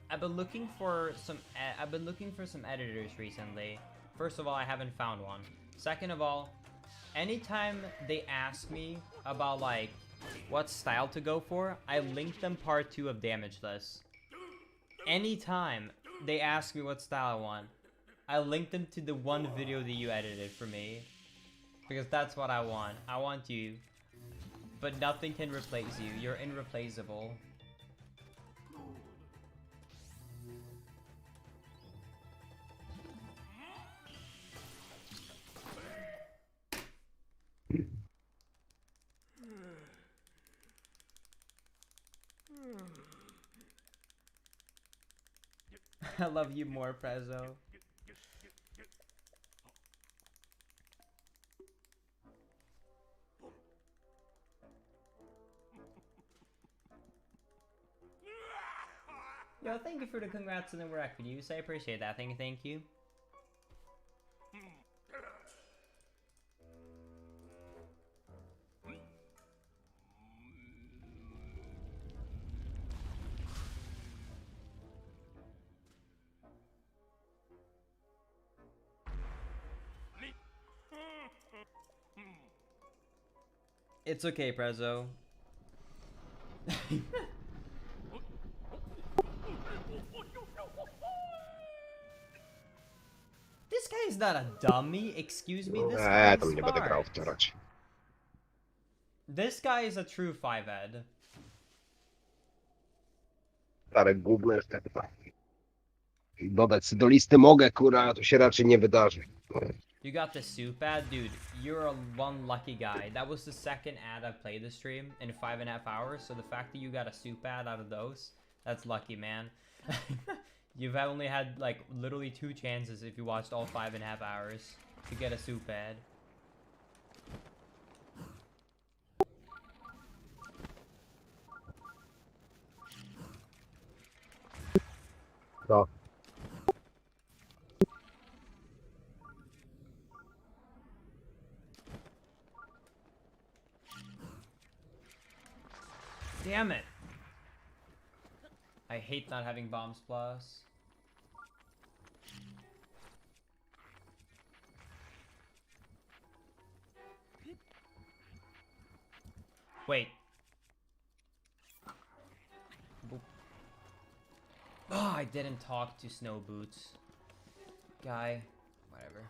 I've been looking for some editors recently. First of all, I haven't found one. Second of all, anytime they ask me about like what style to go for, I link them part 2 of Damageless. Anytime they ask me what style I want, I link them to the one video that you edited for me. Because that's what I want. I want you. But nothing can replace you. You're irreplaceable. I love you more, Prezzo. Yo, thank you for the congrats and the work videos. I appreciate that. Thank you. It's okay, Prezzo. This guy is not a dummy. Excuse me. This guy tam is nie będę grał smart. w to raczej. This guy is a true 5-ed. Stare gówno jest wtedy. Dodać do listy mogę, kurwa, to się raczej nie wydarzy. You got the soup ad? Dude, you're one lucky guy. That was the second ad I've played this stream in 5.5 hours, so the fact that you got a soup ad out of those, that's lucky, man. You've only had, like, literally 2 chances if you watched all 5.5 hours to get a soup ad. No. Damn it! I hate not having bombs plus. Wait. Oh, I didn't talk to Snow Boots. Guy. Whatever.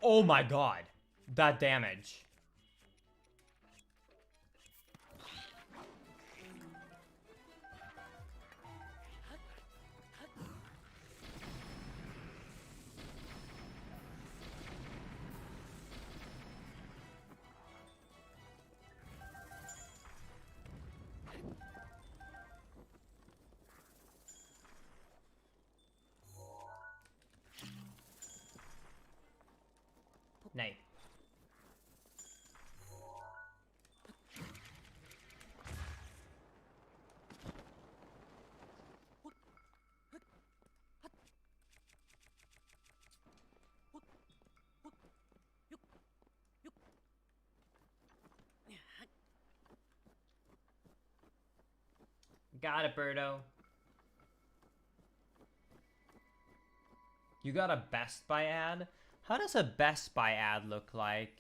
Oh my god. That damage. Nay. Got it, Birdo. You got a Best Buy ad? How does a Best Buy ad look like?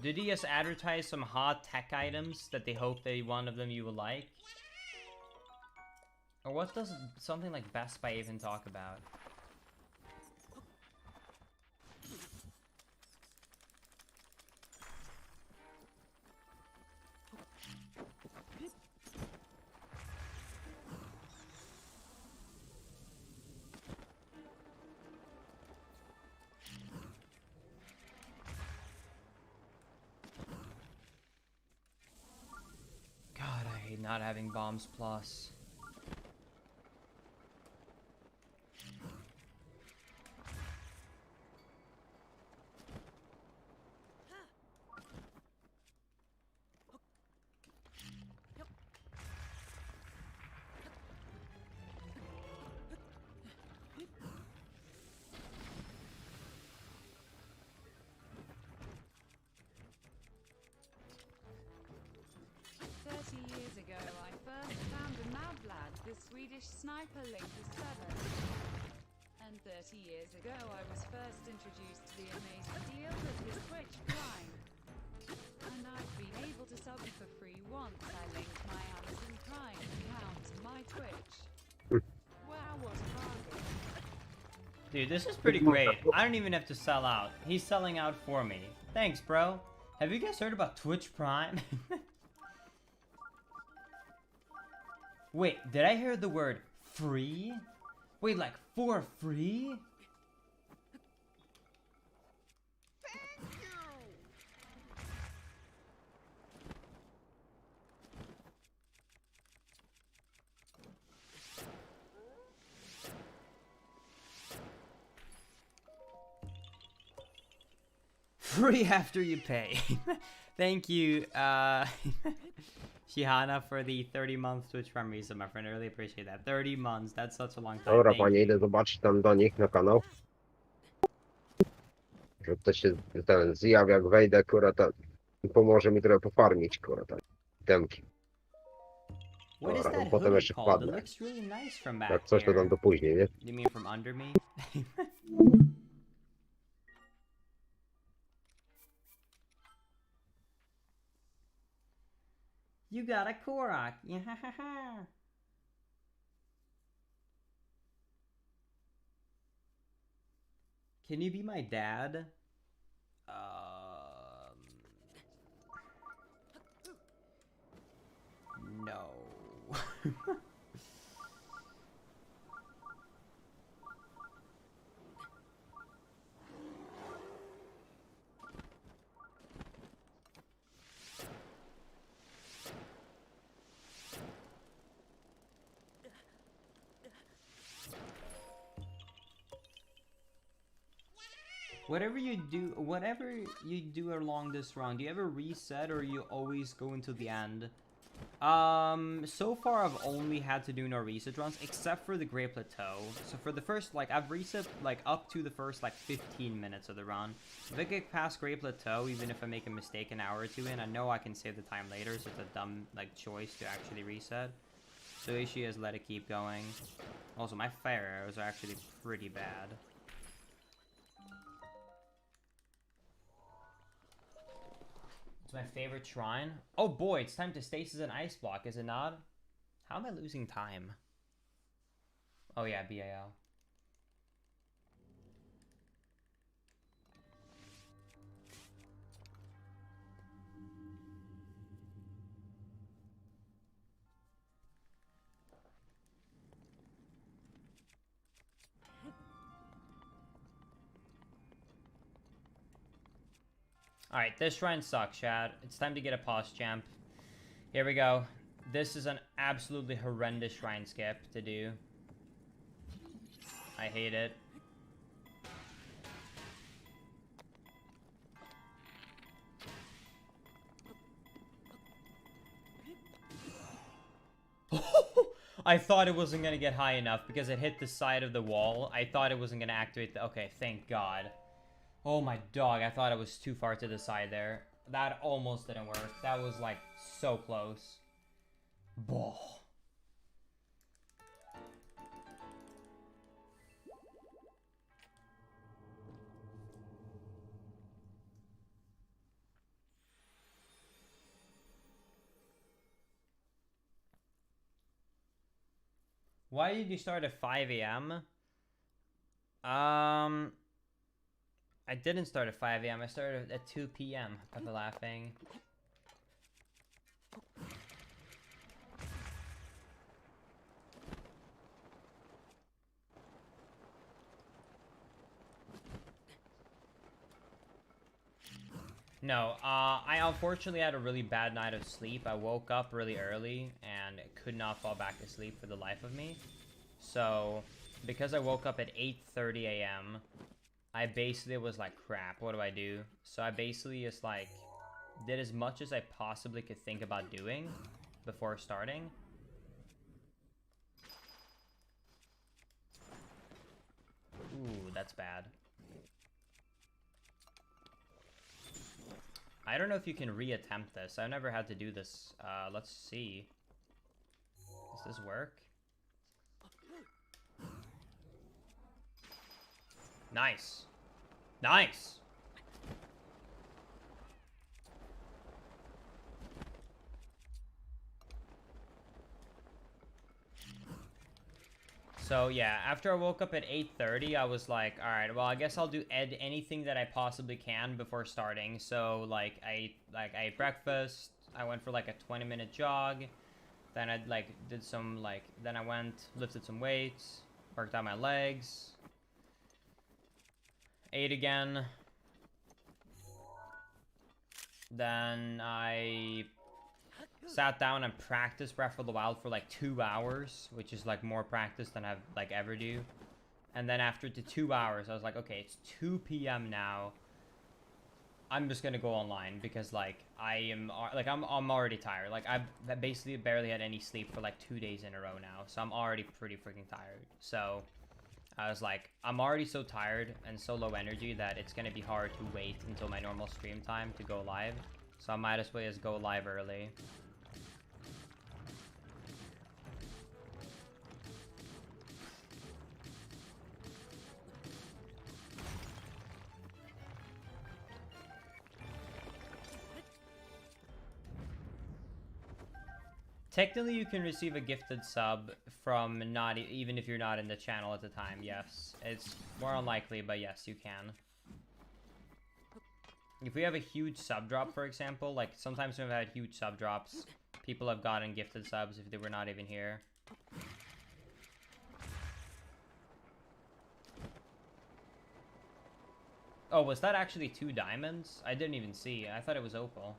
Did he just advertise some hot tech items that they hope that one of them you will like? Or what does something like Best Buy even talk about? God, I hate not having bombs plus. Years ago, I first found a Mavlad, the Swedish sniper Link to 7. And 30 years ago, I was first introduced to the amazing deal with his Twitch Prime. And I've been able to sub for free once I linked my Amazon Prime account to my Twitch. Wow, what a bargain. Dude, this is pretty great. I don't even have to sell out. He's selling out for me. Thanks, bro. Have you guys heard about Twitch Prime? Wait, did I hear the word free? Wait, like for free? Free after you pay. Thank you, Shihana, for the 30-month Twitch Prime resub, my friend. I really appreciate that. 30 months, that's such a long time. Dobra, Thank panie, you. idę zobaczyć tam do nich na kanał. Że to się ten zjawi, jak wejdę, kurwa, to pomoże mi trochę pofarmić, kurwa, tak. Temki. What is Dobra, that potem hoodie jeszcze called? It wpadnę. looks really nice from back Jak coś, to here. tam do później, nie? You mean from under me? You got a Korok. Yeah. Can you be my dad? No. whatever you do along this run, do you ever reset or you always go until the end? So far I've only had to do no reset runs, except for the Great Plateau. So for the first, like, I've reset, like, up to the first, like, 15 minutes of the run. If I get past Great Plateau, even if I make a mistake an hour or two in, I know I can save the time later, so it's a dumb, like, choice to actually reset. So Ishii has let it keep going. Also, my fire arrows are actually pretty bad. It's my favorite shrine. Oh boy, it's time to stasis an ice block, is it not? How am I losing time? Oh yeah, BAL. Alright, this shrine sucks, Chad. It's time to get a pause champ. Here we go. This is an absolutely horrendous shrine skip to do. I hate it. I thought it wasn't gonna get high enough because it hit the side of the wall. I thought it wasn't gonna activate the... Okay, thank God. Oh my dog, I thought it was too far to the side there. That almost didn't work. That was like so close. Boah. Why did you start at 5 a.m.? I didn't start at 5 a.m. I started at 2 p.m. I've been laughing. No, I unfortunately had a really bad night of sleep. I woke up really early and could not fall back to sleep for the life of me. So, because I woke up at 8:30 a.m., I basically was like, crap, what do I do? So I basically just like did as much as I possibly could think about doing before starting. Ooh, that's bad. I don't know if you can reattempt this. I've never had to do this. Let's see. Does this work? Nice. Nice! So yeah, after I woke up at 8:30, I was like, alright, well, I guess I'll do anything that I possibly can before starting. So like I ate breakfast, I went for like a 20-minute jog, then I did some then I went, lifted some weights, worked out my legs, ate again, then I sat down and practiced Breath of the Wild for like 2 hours, which is like more practice than I've like ever do. And then after the 2 hours, I was like, okay, it's 2 p.m. now. I'm just gonna go online because like I'm already tired. Like I've basically barely had any sleep for like 2 days in a row now, so I'm already pretty freaking tired. So I was like, I'm already so tired and so low energy that it's gonna be hard to wait until my normal stream time to go live. So I might as well just go live early. Technically, you can receive a gifted sub from even if you're not in the channel at the time, yes. It's more unlikely, but yes, you can. If we have a huge sub drop, for example, like sometimes we've had huge sub drops, people have gotten gifted subs if they were not even here. Oh, was that actually 2 diamonds? I didn't even see. I thought it was opal.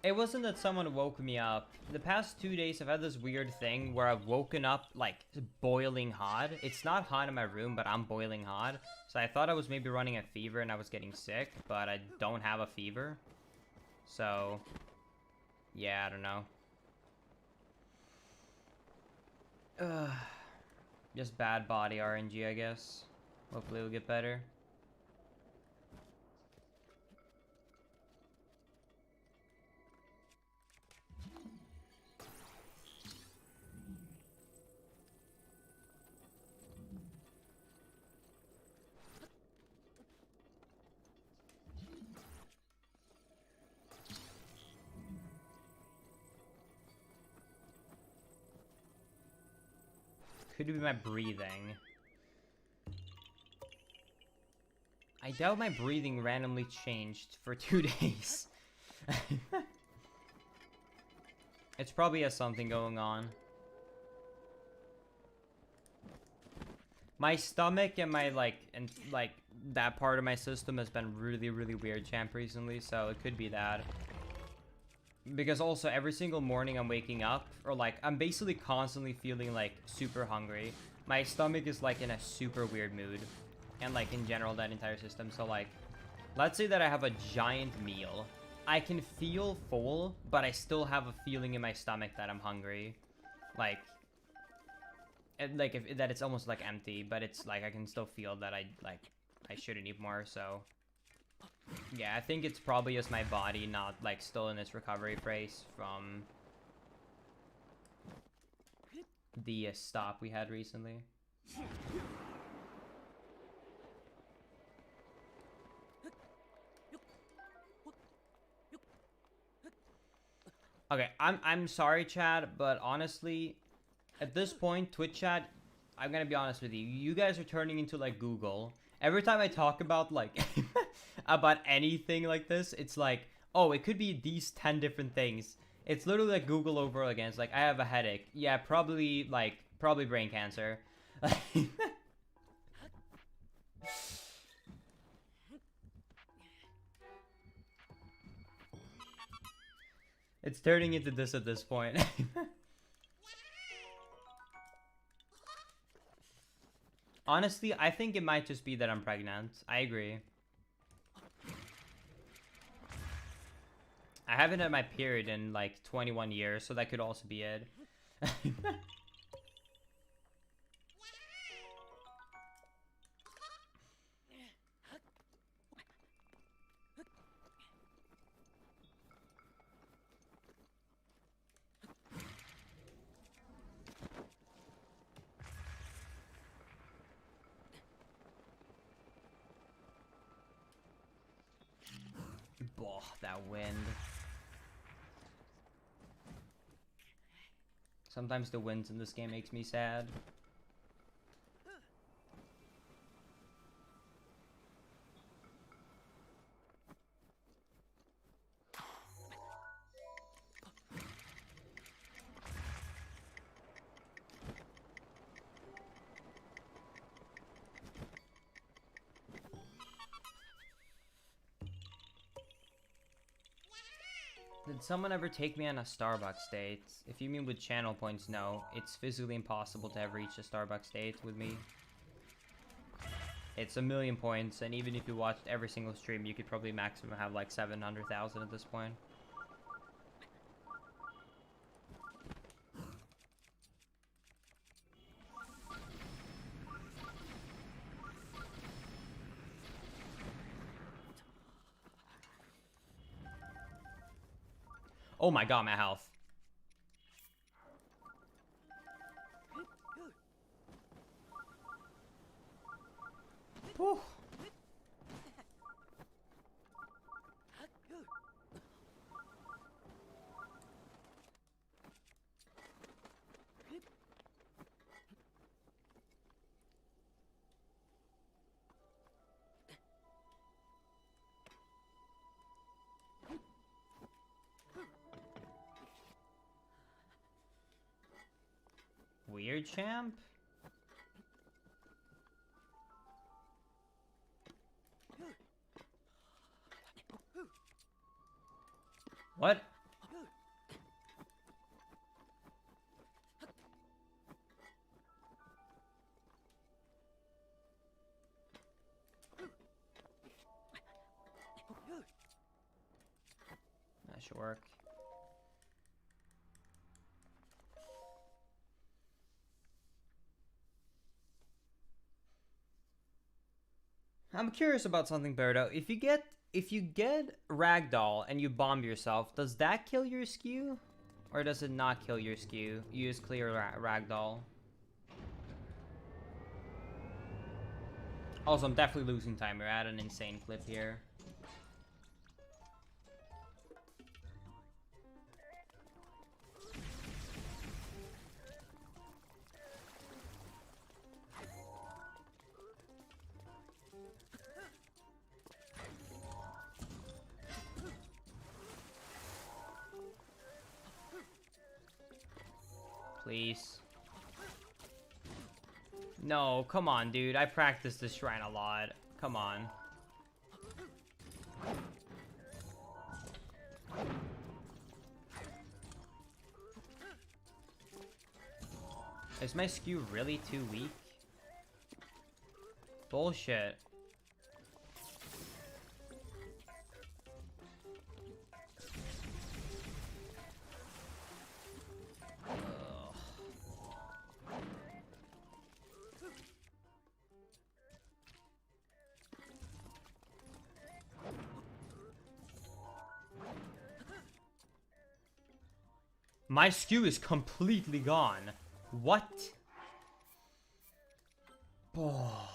It wasn't that someone woke me up. The past 2 days, I've had this weird thing where I've woken up, like, boiling hot. It's not hot in my room, but I'm boiling hot. So I thought I was maybe running a fever and I was getting sick, but I don't have a fever. So, yeah, I don't know. Just bad body RNG, I guess. Hopefully it'll get better. Could be my breathing. I doubt my breathing randomly changed for 2 days. It's probably has something going on. My stomach and my that part of my system has been really weird, champ, recently, so it could be that. Because also every single morning I'm waking up, or like I'm basically constantly feeling like super hungry. My stomach is like in a super weird mood, and like in general that entire system. So like, let's say that I have a giant meal. I can feel full, but I still have a feeling in my stomach that I'm hungry. Like that it's almost like empty, but it's like I can still feel that I shouldn't eat more. So yeah, I think it's probably just my body not like still in its recovery phase from the stop we had recently. Okay, I'm sorry, Chad, but honestly, at this point, Twitch chat, I'm gonna be honest with you. You guys are turning into like Google. Every time I talk about like about anything like this, it's like, oh, it could be these 10 different things. It's literally like Google over again. It's like, I have a headache. Yeah, probably brain cancer. It's turning into this at this point. Honestly, I think it might just be that I'm pregnant. I agree. I haven't had my period in like 21 years, so that could also be it. Boah, that wind. Sometimes the winds in this game makes me sad. Did someone ever take me on a Starbucks date? If you mean with channel points, no. It's physically impossible to ever reach a Starbucks date with me. It's 1,000,000 points, and even if you watched every single stream, you could probably maximum have like 700,000 at this point. Oh my god, my health. Whew. Weird champ? What? should work. I'm curious about something, Berto. If you get ragdoll and you bomb yourself, does that kill your skew? Or does it not kill your skew? You use clear ragdoll. Also, I'm definitely losing time. We're at an insane clip here. Please. No, come on, dude. I practice this shrine a lot. Come on. Is my skew really too weak? Bullshit. My skew is completely gone. What? Oh.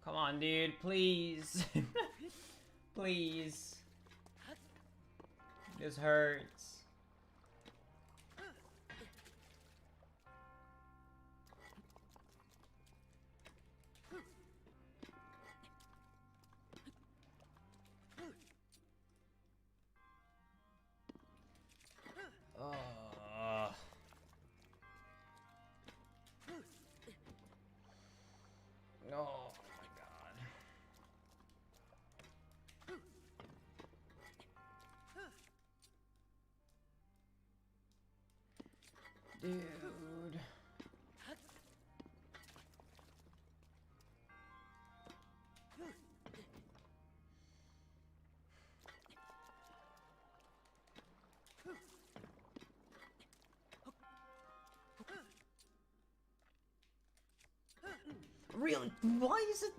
Come on, dude, please. Please. This hurts. Oh my god. Dude. Really? Why is it?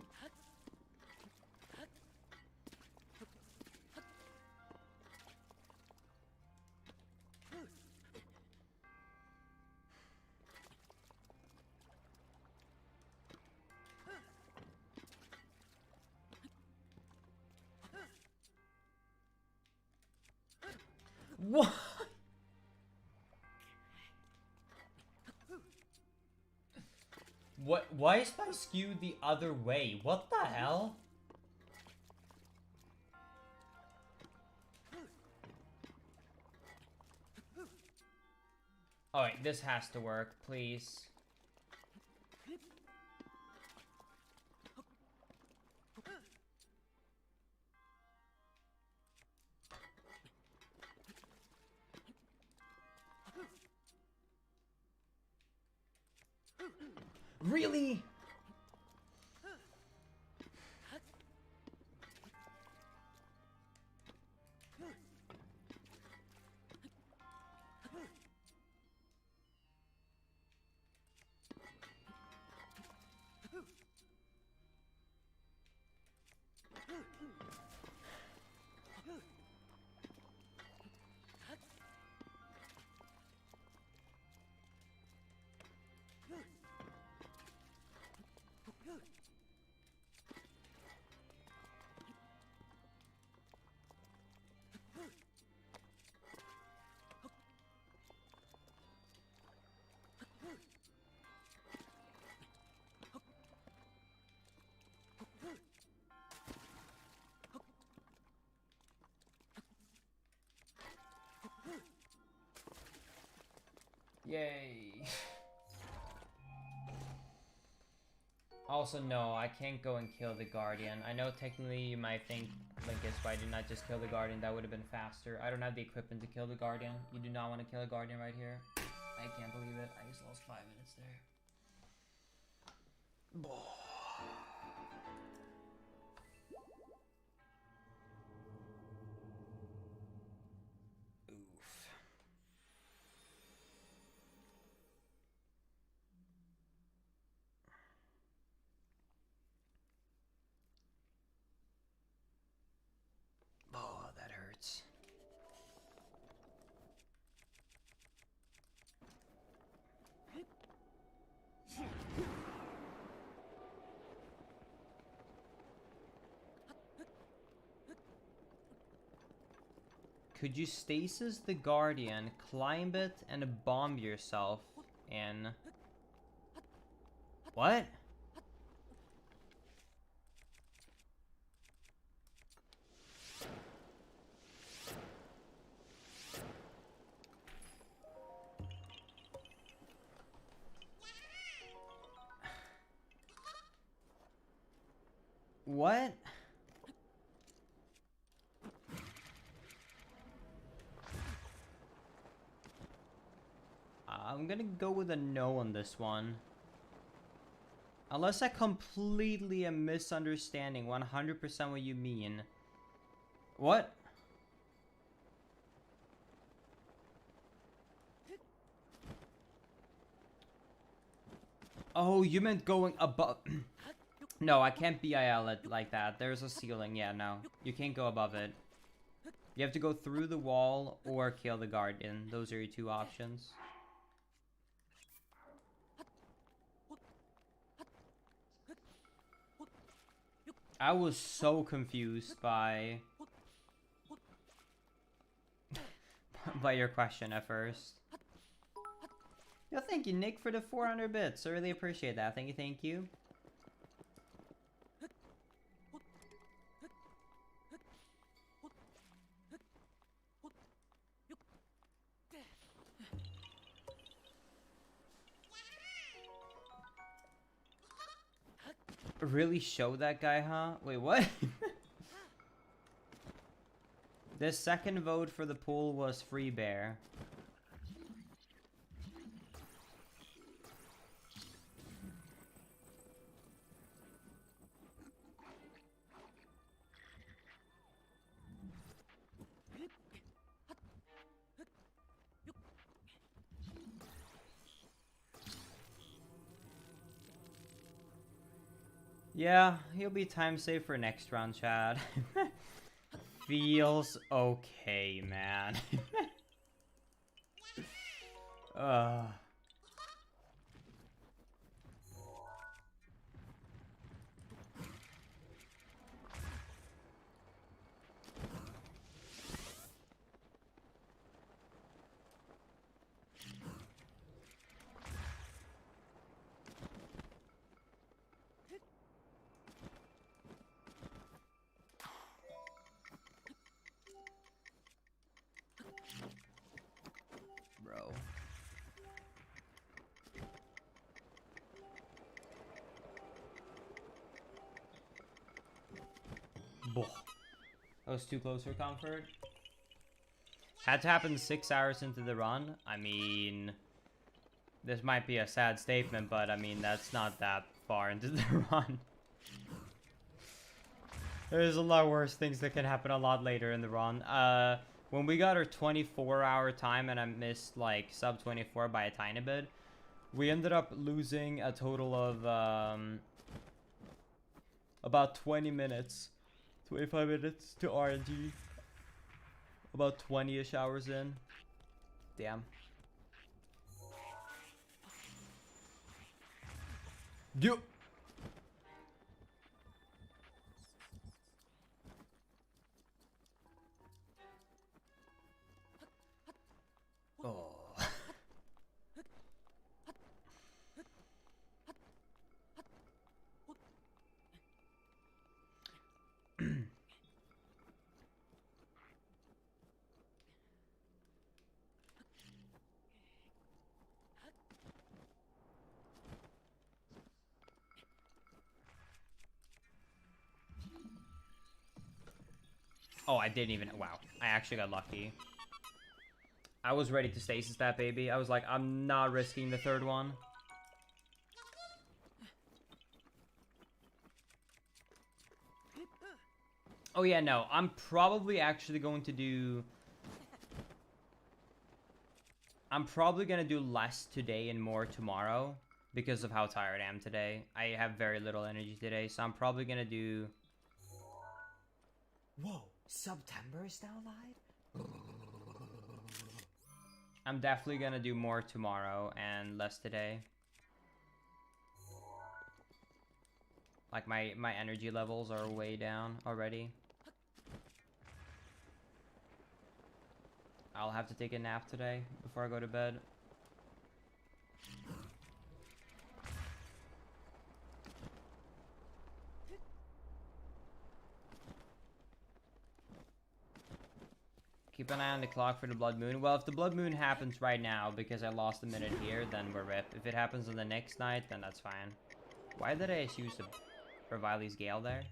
What? What? Why is my skew the other way? What the hell? Alright, this has to work, please. Really? Yay. Also, no, I can't go and kill the Guardian. I know technically you might think, Linkus, why did not just kill the Guardian? That would have been faster. I don't have the equipment to kill the Guardian. You do not want to kill a Guardian right here. I can't believe it. I just lost 5 minutes there. Oof. Oh, that hurts. Could you stasis the Guardian, climb it, and bomb yourself in... What? What? I'm gonna go with a no on this one. Unless I completely am misunderstanding 100% what you mean. What? Oh, you meant going above... No, I can't BIL it like that. There's a ceiling. Yeah, no. You can't go above it. You have to go through the wall or kill the Guardian. Those are your two options. I was so confused by by your question at first. Yo, thank you, Nick, for the 400 bits. I really appreciate that. Thank you, thank you. Really show that guy, huh? Wait, what? The second vote for the pool was Free Bear. Yeah, he'll be time saved for next round, Chad. Feels okay, man. Bro. Boah. That was too close for comfort. Had to happen 6 hours into the run. I mean, This might be a sad statement, but I mean, that's not that far into the run. There's a lot worse things that can happen a lot later in the run. When we got our 24-hour time and I missed like sub 24 by a tiny bit, we ended up losing a total of about 20 minutes, 25 minutes to RNG. About 20-ish hours in. Damn. You. Oh. Oh, I didn't even. Wow. I actually got lucky. I was ready to stasis that baby. I was like, I'm not risking the third one. Oh yeah, no. I'm probably actually going to do... I'm probably going to do less today and more tomorrow because of how tired I am today. I have very little energy today, so I'm probably going to do... Whoa, September is now live? I'm definitely going to do more tomorrow and less today. Like my energy levels are way down already. I'll have to take a nap today before I go to bed. Keep an eye on the clock for the blood moon. Well, if the blood moon happens right now because I lost a minute here, then we're rip. If it happens on the next night, then that's fine. Why did I use the Revile's Gale there?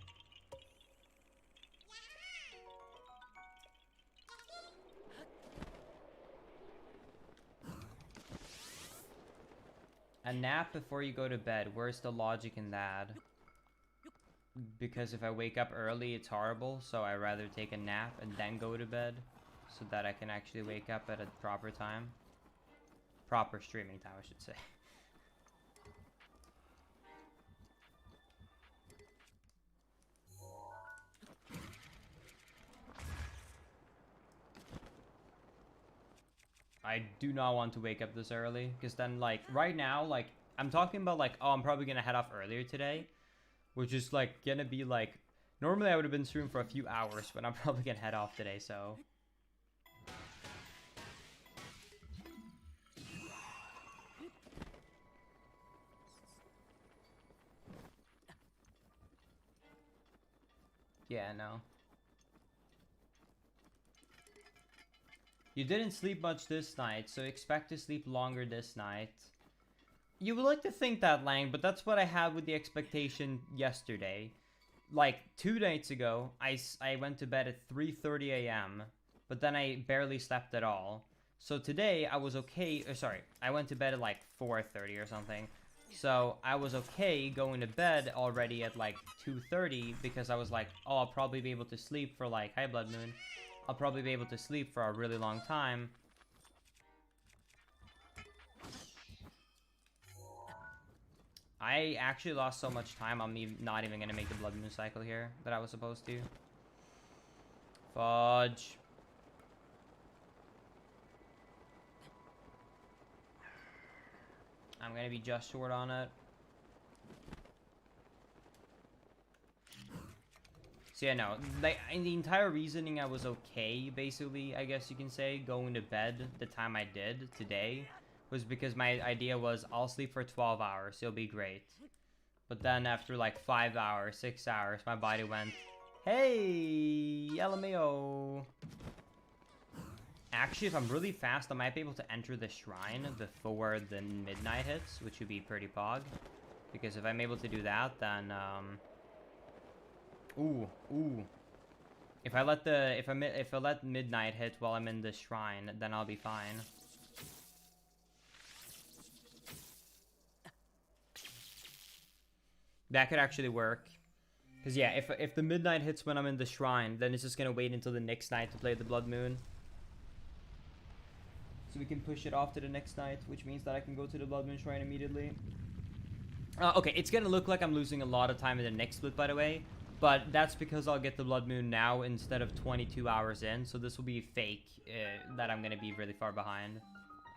A nap before you go to bed. Where's the logic in that? Because if I wake up early, it's horrible. So I'd rather take a nap and then go to bed. So that I can actually wake up at a proper time. Proper streaming time, I should say. I do not want to wake up this early, because then, like, right now, like, I'm talking about, like, oh, I'm probably gonna head off earlier today, which is, like, gonna be, like, normally I would have been streaming for a few hours, but I'm probably gonna head off today, so. Yeah, no. You didn't sleep much this night, so expect to sleep longer this night. You would like to think that, Lang, but that's what I had with the expectation yesterday. Like, 2 nights ago, I went to bed at 3:30 a.m., but then I barely slept at all. So today, I was okay, sorry, I went to bed at like 4:30 or something. So I was okay going to bed already at like 2:30 because I was like, oh, I'll probably be able to sleep for like, hi Blood Moon. I'll probably be able to sleep for a really long time. I actually lost so much time, I'm not even going to make the Blood Moon cycle here that I was supposed to. Fudge. I'm going to be just short on it. So yeah, no, like, in the entire reasoning I was okay, basically, I guess you can say, going to bed the time I did today, was because my idea was, I'll sleep for 12 hours, it'll be great. But then after like 5 hours, 6 hours, my body went, hey, LMAO. Actually, if I'm really fast, I might be able to enter the shrine before the midnight hits, which would be pretty pog. Because if I'm able to do that, then, Ooh. If I let midnight hit while I'm in the shrine, then I'll be fine. That could actually work. Because yeah, if the midnight hits when I'm in the shrine, then it's just going to wait until the next night to play the Blood Moon. So we can push it off to the next night, which means that I can go to the Blood Moon Shrine immediately. Okay, it's going to look like I'm losing a lot of time in the next split, by the way. But that's because I'll get the Blood Moon now instead of 22 hours in. So this will be fake that I'm going to be really far behind.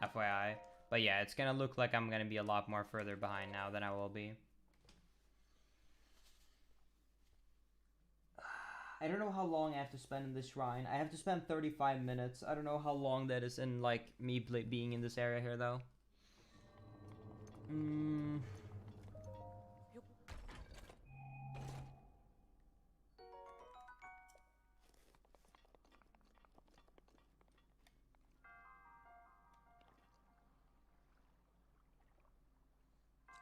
FYI. But yeah, it's going to look like I'm going to be a lot more further behind now than I will be. I don't know how long I have to spend in this shrine. I have to spend 35 minutes. I don't know how long that is in, like, me being in this area here, though.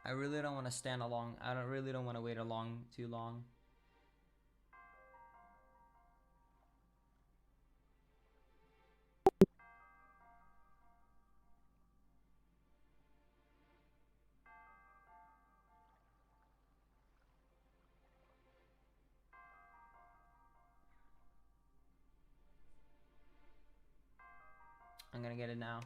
I really don't want to stand along. I really don't want to wait too long. I'm gonna get it now.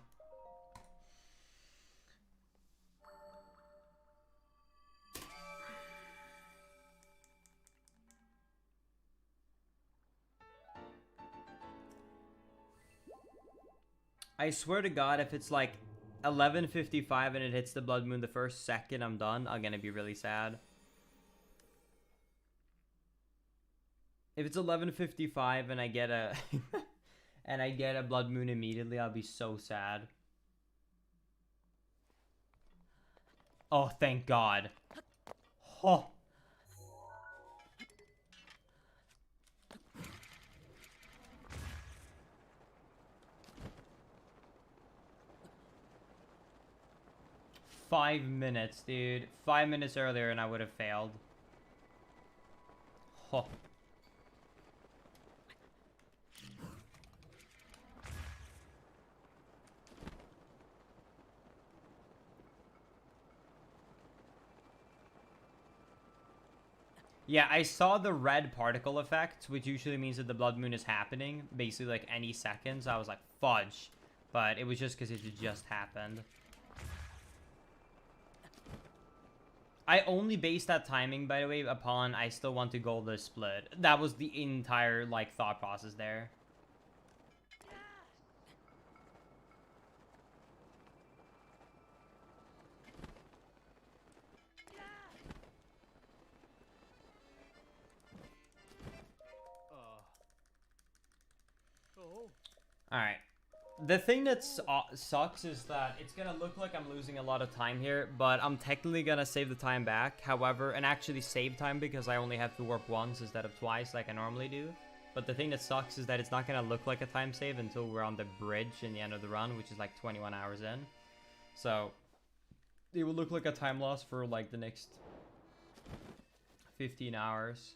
I swear to God, if it's like 11:55 and it hits the Blood Moon the first second I'm done, I'm gonna be really sad. If it's 11:55 and I get a and I get a Blood Moon immediately, I'll be so sad. Oh, thank God. Oh. Five minutes, dude. 5 minutes earlier and I would have failed. Oh. Yeah, I saw the red particle effect, which usually means that the Blood Moon is happening, basically like any seconds. I was like, fudge. But it was just because it had just happened. I only based that timing, by the way, upon I still want to go the split. That was the entire, like, thought process there. Alright. The thing that sucks is that it's gonna look like I'm losing a lot of time here, but I'm technically gonna save the time back, however, and actually save time because I only have to warp once instead of twice like I normally do. But the thing that sucks is that it's not gonna look like a time save until we're on the bridge in the end of the run, which is like 21 hours in. So, it will look like a time loss for like the next 15 hours.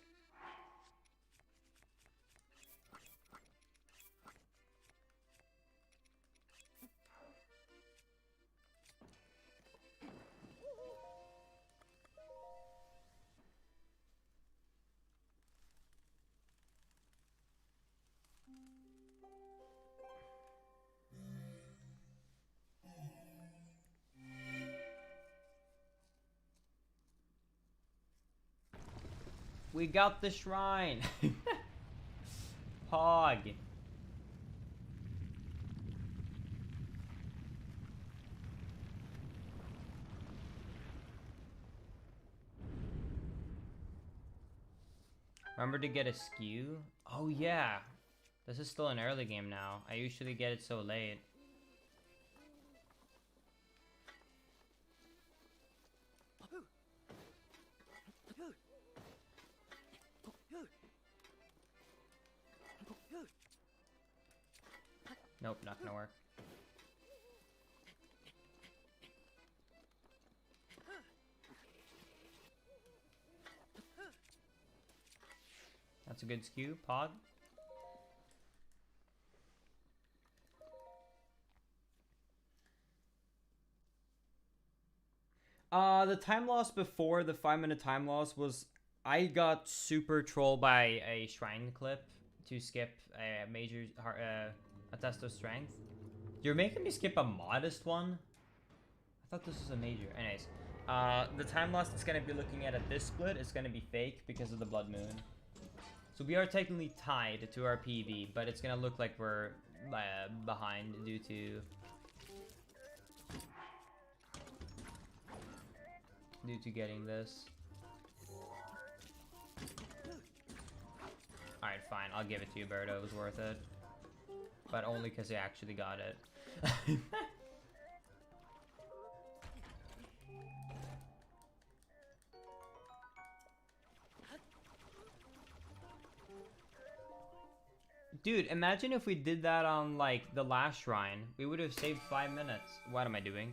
We got the shrine! Pog! Remember to get a skew? Oh yeah! This is still an early game now. I usually get it so late. Nope, not gonna work. That's a good skew, Pog. The time loss before the 5-minute time loss was I got super trolled by a shrine clip to skip a major a test of strength. You're making me skip a modest one? I thought this was a major. Anyways, the time loss it's gonna be looking at this split is gonna be fake because of the blood moon. So we are technically tied to our PB, but it's gonna look like we're behind due to getting this. Alright, fine. I'll give it to you, Berto. It was worth it. But only because I actually got it. Dude, imagine if we did that on, like, the last shrine. We would have saved 5 minutes. What am I doing?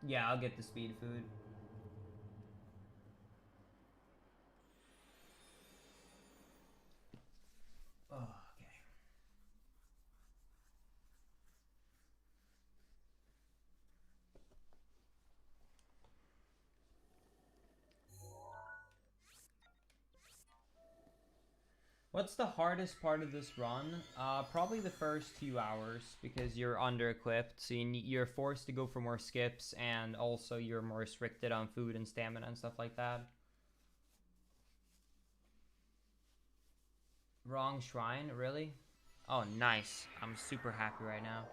Yeah, I'll get the speed food. Oh, okay. What's the hardest part of this run? Probably the first few hours because you're under-equipped, so you're forced to go for more skips, and also you're more restricted on food and stamina and stuff like that. Wrong shrine, really? Oh, nice. I'm super happy right now.